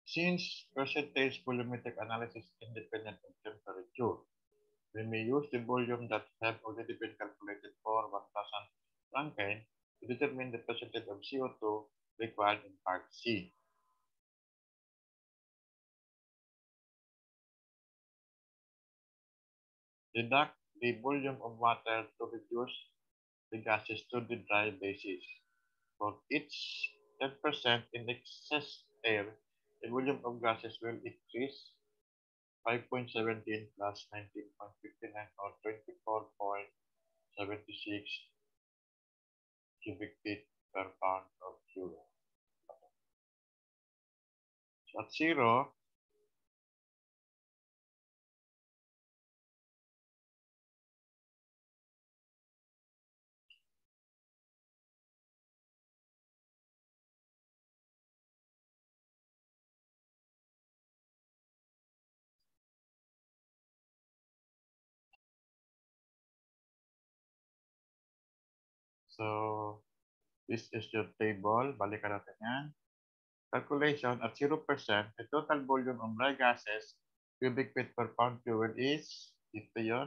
Since percentage volumetric analysis is independent of temperature, we may use the volume that have already been calculated for 1,000 Rankine to determine the percentage of CO2 required in part C. Deduct the volume of water to reduce the gases to the dry basis. For each 10% in excess air, the volume of gases will increase 5.17 plus 19.59 or 24.76 cubic feet per pound of fuel. So at 0, so this is your table. Balikan natin yan. Calculation at 0%, the total volume of dry gases, cubic feet per pound fuel is, ito yun,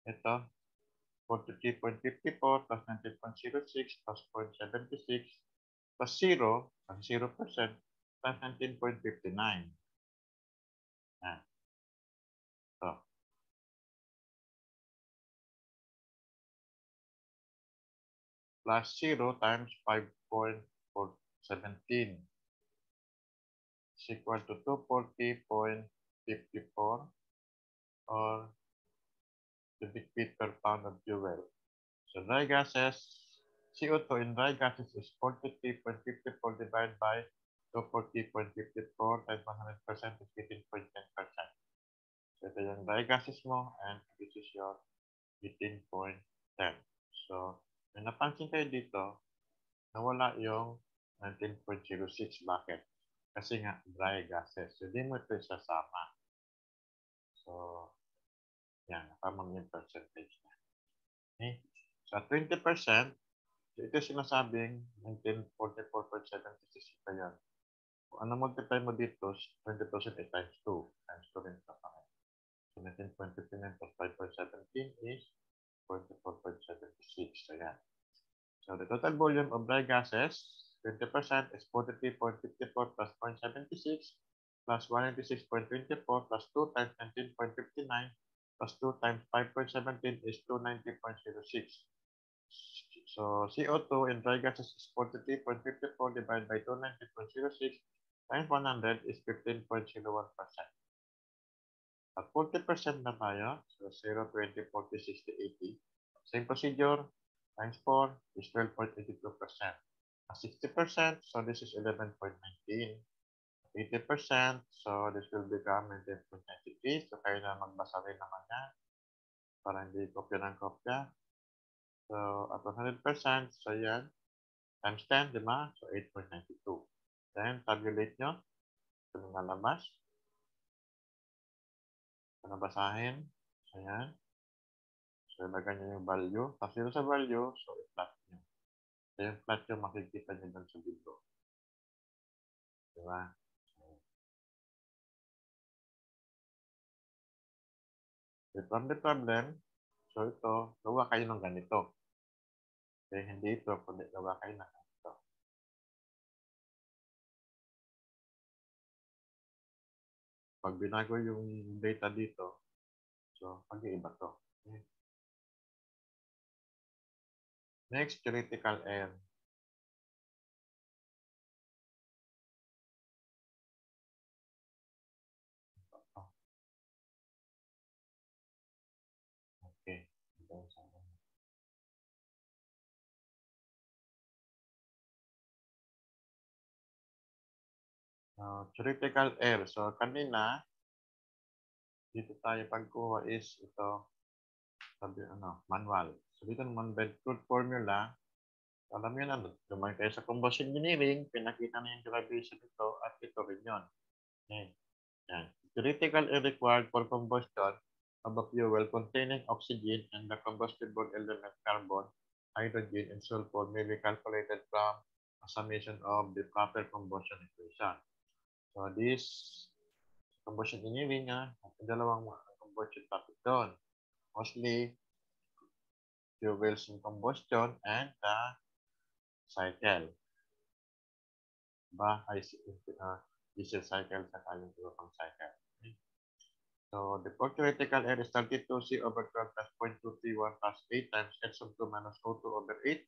ito, 43.54 plus 19.06 plus 0.76 plus 0, kasi 0%, plus 19.59. Yan. So, plus 0 times 5.417 is equal to 240.54 or cubic feet per pound of fuel. So dry gases, CO2 in dry gases is 43.54 divided by 240.54 times 100% is 18.10%. So ito yung dry gases mo and this is your 18.10. So, may napansin kayo dito, nawala yung 19.06. Bakit? Kasi nga dry gases. So, di mo ito isasama. So, yan. Napamang yung percentage na. Okay? So, 20%, so ito sinasabing 1944.76 ito yan. Kung ano multiply mo dito, 20% is times 2. Times 2 rin ito. So, 19.59 plus 5.17 is 44.76. So, yan. So, the total volume of dry gases, 20% is 43.54 plus 0.76 plus 196.24 plus 2 times 19.59 plus 2 times 5.17 is 290.06. So, CO2 in dry gases is 43.54 divided by 290.06 times 100 is 15.01%. At 40% na tayo, so 0, 20, 40, 60, 80. Same procedure, times 4 is 12.82%. At 60%, so this is 11.19. 80%, so this will become 19.93. So kayo na magbasa rin naman yan para hindi kopya ng kopya. So at 100%, so yan, times 10, di ba? So 8.92. Then tabulate nyo. Ito nung nalabas. nabasahin. Ayan. So, ilagay nyo yung value. Tapos yun sa value, so i-plot nyo. So, yung plot yung makikita nyo dun sa video. Diba? So, from the problem, so ito, gawa kayo ng ganito. Okay, hindi ito, kundi gawa kayo ng ganito. Pag binago yung data dito, so pag-iiba to. Okay. Next, theoretical error. Okay. Theoretical error. So, kanina, dito tayo pagkuha is ito, sabi, manual. So, dito naman, Bedford formula. Alam niyo na, dumayo kayo sa combustion engineering, pinakita na yung derivation ito, at ito rin yun. Okay. Yan. Theoretical air required for combustion of a fuel containing oxygen and the combustible element carbon, hydrogen, and sulfur may be calculated from a summation of the proper combustion equation. So this combustion engineering, dalawang combustion topic doon. Mostly fuels in combustion and the cycle. Diesel cycle sa kayong pang cycle. So the theoretical air is 32C over 12 plus 0.231 plus 8 times S of 2 minus O2 over 8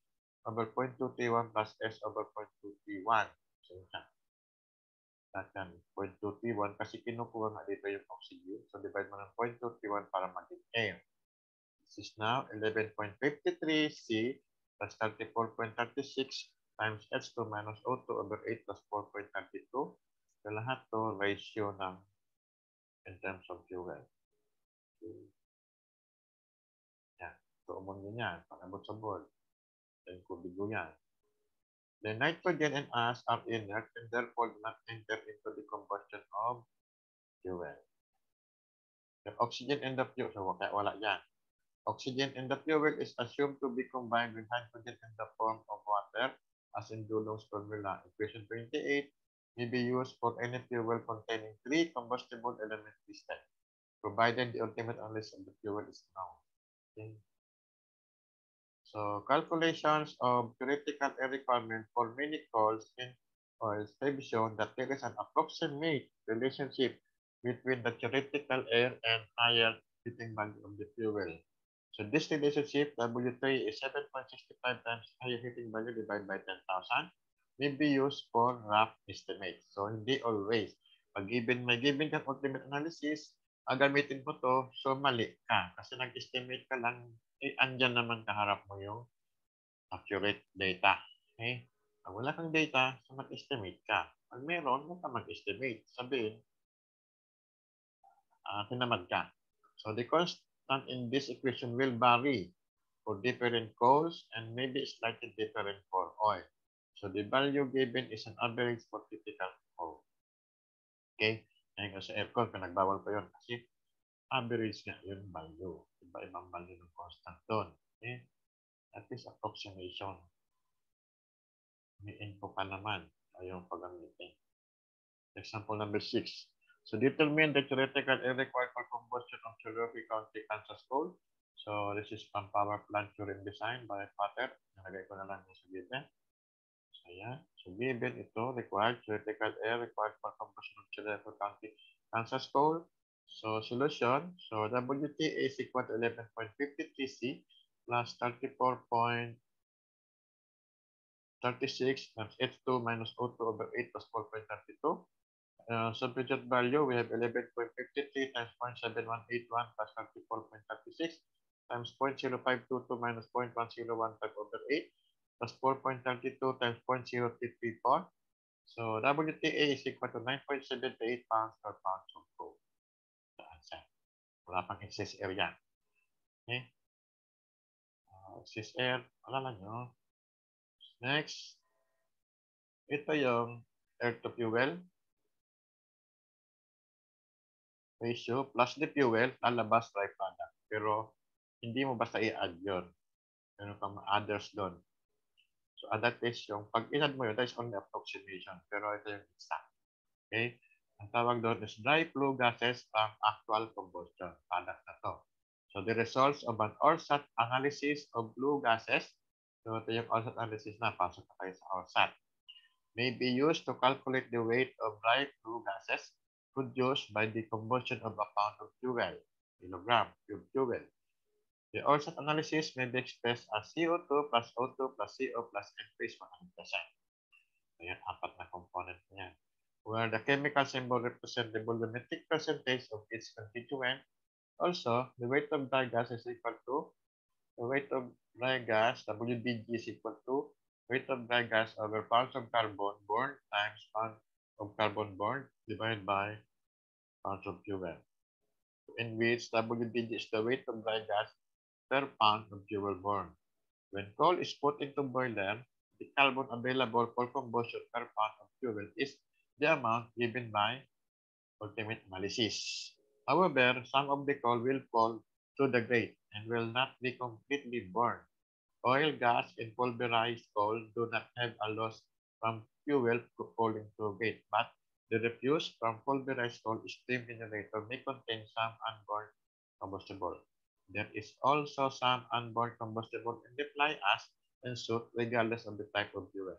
over 0.231 plus S over 0.231. So yan. That yan, 0.231 kasi kinukuha nga dito yung oxygen. So divide mo ng 0.231 para maging air. This is now 11.53C plus 34.36 times H2 minus O2 over 8 plus 4.32. So lahat to ratio ng in terms of fuel. Yan. So, umon nyo yan. Pag-abot sa board. Then, kubigo yan. The nitrogen and ash are inert and therefore do not enter into the combustion of fuel. The oxygen in the fuel, so wala yan. Oxygen in the fuel is assumed to be combined with hydrogen in the form of water, as in Dulong's formula. Equation 28 may be used for any fuel containing three combustible elements listed, provided the ultimate analysis of the fuel is known. Okay. So calculations of theoretical air requirement for many coals in oils have shown that there is an approximate relationship between the theoretical air and higher heating value of the fuel. So this relationship, W3 is 7.65 times higher heating value divided by 10,000, may be used for rough estimates. So hindi always. Pag may given kang ultimate analysis, gagamitin mo to, so mali ka. Kasi nag-estimate ka lang, andyan naman kaharap mo yung accurate data. Okay? Pag wala kang data, so mag-estimate ka. Pag meron, huwag ka mag-estimate. Sabihin, tinamad ka. So the constant in this equation will vary for different coals and maybe slightly different for oil. So the value given is an average for typical coal. Okay? Ngayon sa aircon, pinagbawal pa yun kasi average nga yung value. Iba-ibang value ng constant doon. Okay? That is approximation. May info pa naman ayong paggamitin. Example number 6. So determine the theoretical air required for combustion of Cherokee County, Kansas coal. So this is from power plant during design by Potter. Nalagay ko na lang yung sa given. So yan. So given ito, required theoretical air required for combustion of Cherokee County, Kansas coal. So solution. So WTA is equal to 11.53C plus 34.36 times H2 minus O2 over 8 plus 4.32. Substitute value, we have 11.53 times 0.7181 plus 34.36 times 0.0522 minus 0.1015 over 8 plus 4.32 times 0.0334. So WTA is equal to 9.78 pounds per pound of coal. The answer. Wala pang excess air yan. Okay? Excess air, wala lang yun. Next, ito yung air to fuel. ratio plus the fuel, lalabas dry product. Pero hindi mo basta i-add yun. Meron kang others doon. So that is yung, pag in-add mo yun, that is only approximation. Pero ito yung exact. Okay? Ang tawag doon is dry flue gases from actual combustion. Product na to. So the results of an ORSAT analysis of flue gases, so ito yung ORSAT analysis na, pasok na tayo sa ORSAT, may be used to calculate the weight of dry flue gases produced by the combustion of a pound of fuel, kilogram, cube fuel. The ORSAT analysis may be expressed as CO2 plus O2 plus CO plus N is 100%. Ayan, apat na component niya. Where the chemical symbol represents the volumetric percentage of its constituent. Also, the weight of dry gas is equal to the weight of dry gas, WDG is equal to weight of dry gas over pounds of carbon burned times pound of carbon burned divided by pounds of fuel. In which WDG is the weight of dry gas per pound of fuel burned. When coal is put into boiler, the carbon available for combustion per pound of fuel is the amount given by ultimate analysis. However, some of the coal will fall through the grate and will not be completely burned. Oil, gas, and pulverized coal do not have a loss from fuel falling through grate, but the refuse from pulverized coal steam generator may contain some unburned combustible. There is also some unburned combustible in the fly ash and soot regardless of the type of fuel.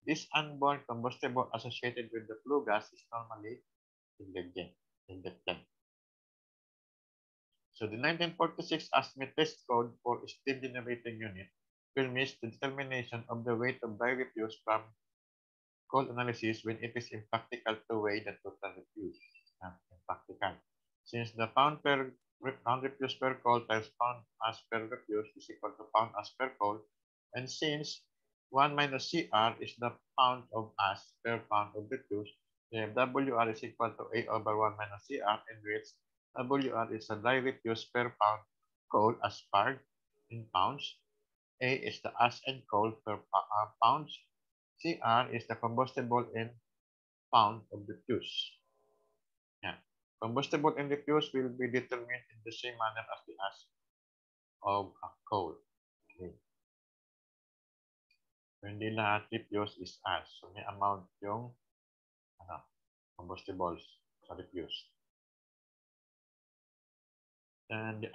This unburned combustible associated with the flue gas is normally injected. So the 1946 ASME test code for steam generating unit permits the determination of the weight of dry refuse from coal analysis when it is impractical to weigh the total refuse. Impractical. Since the pound refuse per coal times pound as per refuse is equal to pound as per coal, and since 1 minus CR is the pound of ash per pound of refuse, then WR is equal to A over 1 minus CR, in which WR is the dry refuse per pound coal as part in pounds. A is the ash and coal per pounds. CR is the combustible in pound of refuse. Yeah. Combustible in refuse will be determined in the same manner as the ash of a coal. Okay. So, hindi lahat refuse is ash. So, may amount yung combustibles sa refuse. And the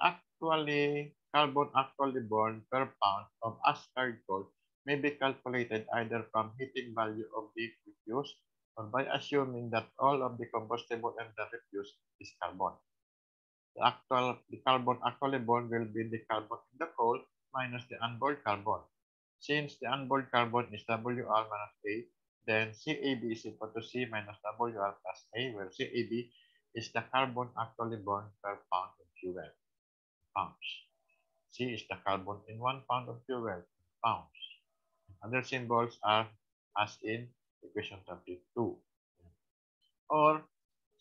carbon actually burned per pound of ash-fired coal may be calculated either from heating value of the refuse or by assuming that all of the combustible in the refuse is carbon. The carbon actually burned will be the carbon in the coal minus the unburned carbon. Since the unburned carbon is WR minus A, then CAB is equal to C minus WR plus A, where CAB is the carbon actually burned per pound of fuel, pounds. C is the carbon in 1 pound of fuel, pounds. Other symbols are as in equation 32. Or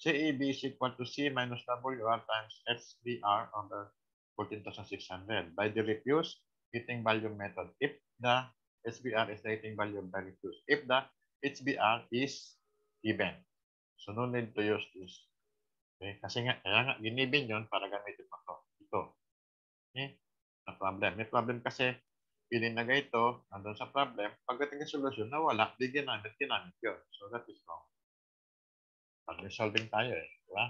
CAB is equal to C minus WR times HBR over 14,600 by the refuse heating value method if the HBR is the heating value of the refuse. If the HBR is given. So no need to use this. Okay? Kasi nga, kaya nga, ginibin yun para gamitin mo to. Ito. Okay? No problem. May problem kasi, pininagay ito, nandun sa problem, pagdating sa solusyon, nawala, di ginamit yun. So that is wrong. Pag-resolving tayo eh. Diba?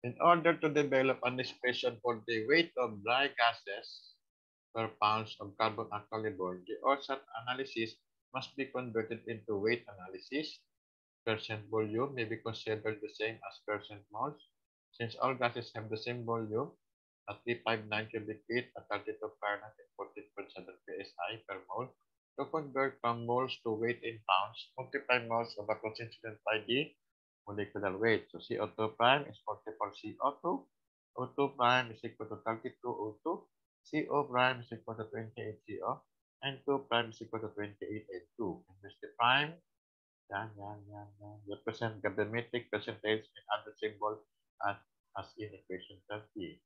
In order to develop an expression for the weight of dry gases per pounds of carbon actually burned, the ORSAT analysis must be converted into weight analysis. Percent volume may be considered the same as percent moles, since all gases have the same volume at 359 cubic feet at 32 Fahrenheit and 14.7 psi per mole. To convert from moles to weight in pounds, multiply moles of a constituent by the molecular weight. So CO2 prime is 44 CO2, O2 prime is equal to 32 O2, CO prime is equal to 28 CO, and 2 prime is equal to 28 N2. And with the prime, represent gravimetric percentage and other symbol as in equation 30.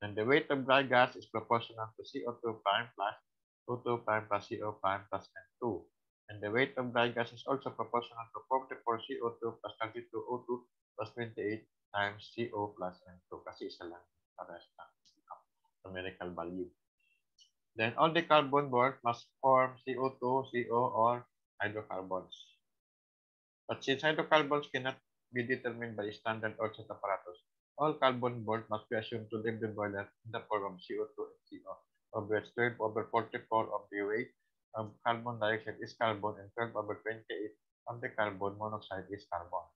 And the weight of dry gas is proportional to CO2 prime plus O2 prime plus CO prime plus N2. And the weight of dry gas is also proportional to 44 CO2 plus 32 O2 plus 28 times CO plus N2 kasi isa lang parehas ng numerical value. Then all the carbon bonds must form CO2, CO, or hydrocarbons. But since hydrocarbons cannot be determined by standard or set apparatus, all carbon bonds must be assumed to leave the boiler in the form of CO2 and CO, of which 12 over 44 of the weight of carbon dioxide is carbon and 12 over 28 of the carbon monoxide is carbon.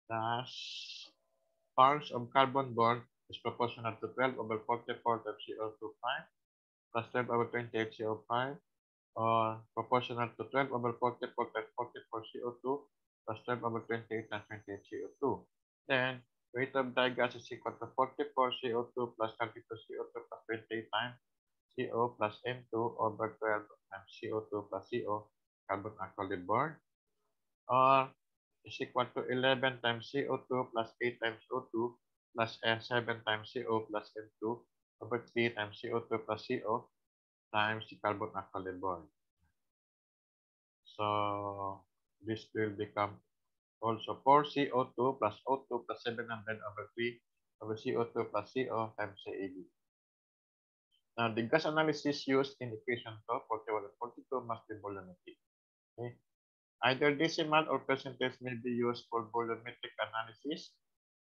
Thus, parts of carbon bond is proportional to 12 over 44 times CO2 5 plus 12 over 28 CO5 or proportional to 12 over 44 times 44 CO2 plus 12 over 28 times 28 CO2. Then, weight of dry gas is equal to 44 CO2 plus 32 CO2 plus 28 times CO plus N2 over 12 times CO2 plus CO, carbon actually burned, or is equal to 11 times CO2 plus 8 times O2 plus 7 times CO plus N2 over 3 times CO2 plus CO times the carbon actually burned. So this will become also 4 CO2 plus O2 plus 700 over 3 over CO2 plus CO times CAB. Now, the gas analysis used in equation 2, 41 and 42 must be volumetric. Okay? Either decimal or percentage may be used for volumetric analysis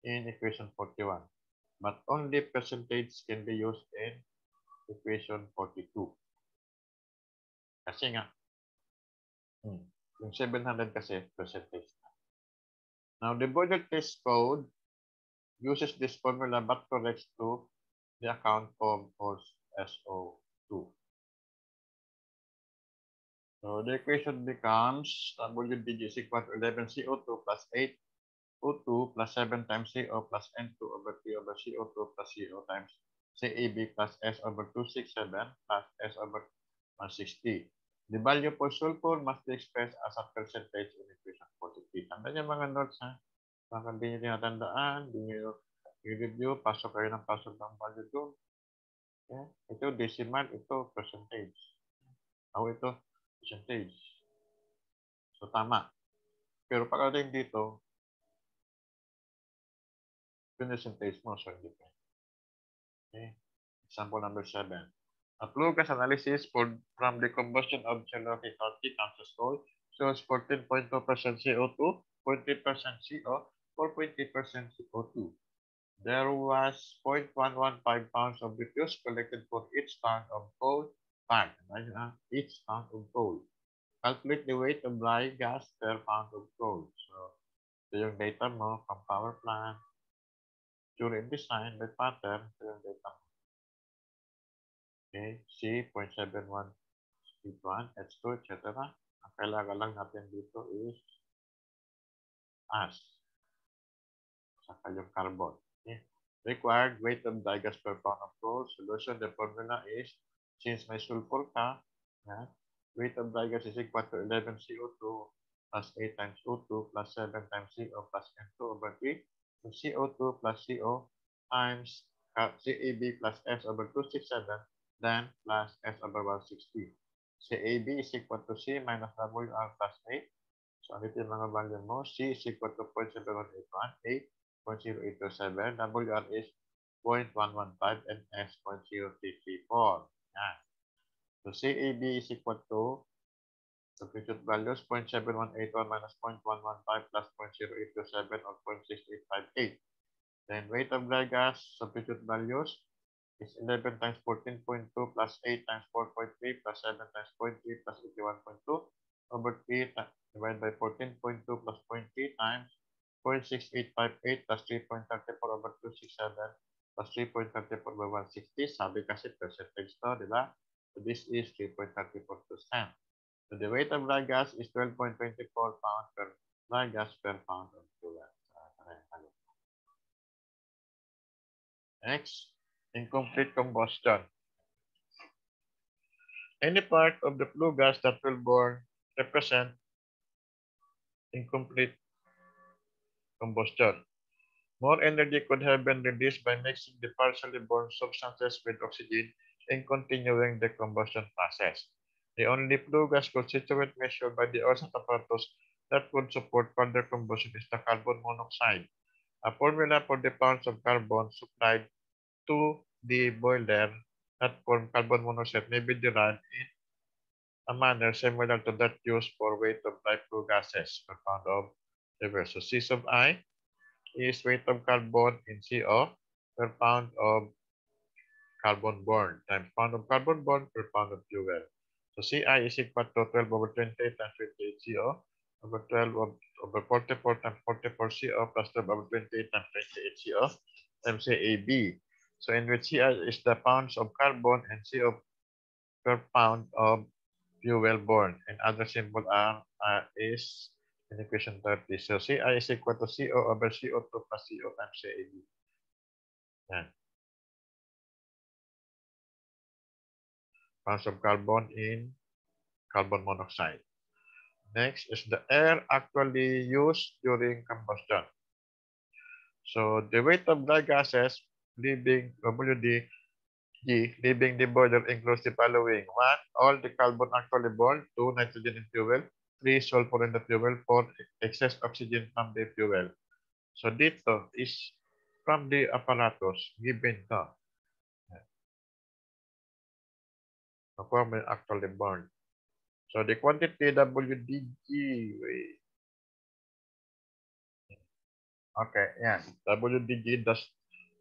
in equation 41, but only percentage can be used in equation 42. Kasi nga, yung 700 kasi percentage. Now, the boiler test code uses this formula but corrects to the account of SO2. So the equation becomes WDG is equal to 11 CO2 plus 8 O2 plus 7 times CO plus N2 over 3 over CO2 plus CO times CAB plus S over 267 plus S over 160. The value for sulfur must be expressed as a percentage in equation 43. Tandaan yung mga notes, ha? Baka hindi nyo tinatandaan, hindi nyo i-review, pasok kayo ng pasok ng value doon. Okay? Ito decimal, ito percentage. Ito percentage. So, tama. Pero pagdating dito, percentage mo, so hindi pa. Okay? Example number 7. A flue gas analysis from the combustion of cellulosic comes coal shows 14.2% CO2, 0.3% CO, 4.8% CO2. There was 0.115 pounds of refuse collected for each ton of coal fired. Each pound of coal. Calculate the weight of dry gas per pound of coal. So, ito yung data mo from power plant, during design by pattern, ito yung data mo. Okay, C, 0.71 H1, H2, etc. Ang kailangan lang natin dito is ash. Saka yung carbon. Okay. Required weight of dry gas per pound of coal. Solution, the formula is, since may sulfur ka, weight of dry gas is equal to 11 CO2 plus 8 times O2 plus 7 times CO plus N2 over 3. So CO2 plus CO times CAB plus S over 267, then plus S over 160. CAB is equal to C minus WR plus 8. So, ano yung mga value mo? C is equal to 0.7181, A 0.0827, WR is 0.115, and S 0.0334. Yan. So, CAB is equal to substitute values 0.7181 minus 0.115 plus 0.0827 or 0.6858. Then, weight of dry gas, substitute values is 11 times 14.2 plus 8 times 4.3 plus 7 times 0.3 plus 81.2 over 3 divided by 14.2 plus 0.3 times 0.6858 plus 3.34 over 267 plus 3.34 over 160. Sabi kasi percentage to, di ba? So this is 3.34%. So the weight of dry gas is 12.24 pounds per dry gas per pound of fuel. Next, incomplete combustion. Any part of the flue gas that will burn represent incomplete combustion. More energy could have been released by mixing the partially burned substances with oxygen and continuing the combustion process. The only flue gas constituent measured by the Orson apparatus that would support further combustion is the carbon monoxide. A formula for the pounds of carbon supplied to the boiler that form carbon monoxide may be derived in a manner similar to that used for weight of dry flue gases per pound of sugar. So C sub I is weight of carbon in CO per pound of carbon burned times pound of carbon burned per pound of fuel. So Ci is equal to 12 over 20 times 28 CO over 12 over 44 times 44 CO plus 12 over 28 times 28 CO times CAB. So in which Ci is the pounds of carbon and CO per pound of fuel burned. And other symbol is in equation 30. So Ci is equal to CO over CO2 plus CO times CAB. Yan. Pounds of carbon in carbon monoxide. Next is the air actually used during combustion. So the weight of dry gases leaving WDG leaving the boiler includes the following. 1. All the carbon actually burned. 2. Nitrogen in fuel. 3. Sulfur in the fuel. 4. Excess oxygen from the fuel. So dito is from the apparatus given to. Ako may actually burned. So the quantity WDG, okay, yeah, WDG does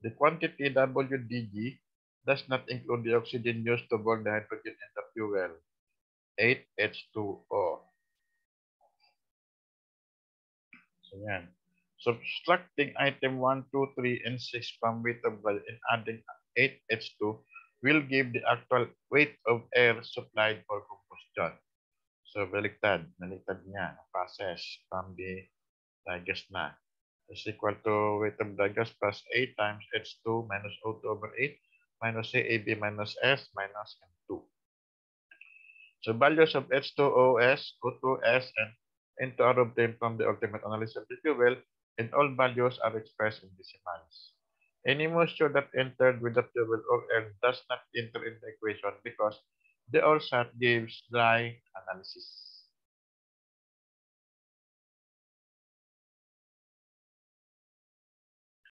the quantity WDG does not include the oxygen used to burn the hydrogen in the fuel, 8H2O. So yan. Subtracting item 1, 2, 3, and 6 from weight of blood and adding 8H2 will give the actual weight of air supplied for combustion. So baliktad niya ang process from the gas na. Is equal to weight of the gas plus 8 times H2 minus O2 over 8 minus CAB minus S minus M2. So values of H2OS, O2S, and N2 are obtained from the ultimate analysis of the fuel, and all values are expressed in decimals. Any moisture that entered with the fuel or air does not enter in the equation because the ORSAT gives dry analysis.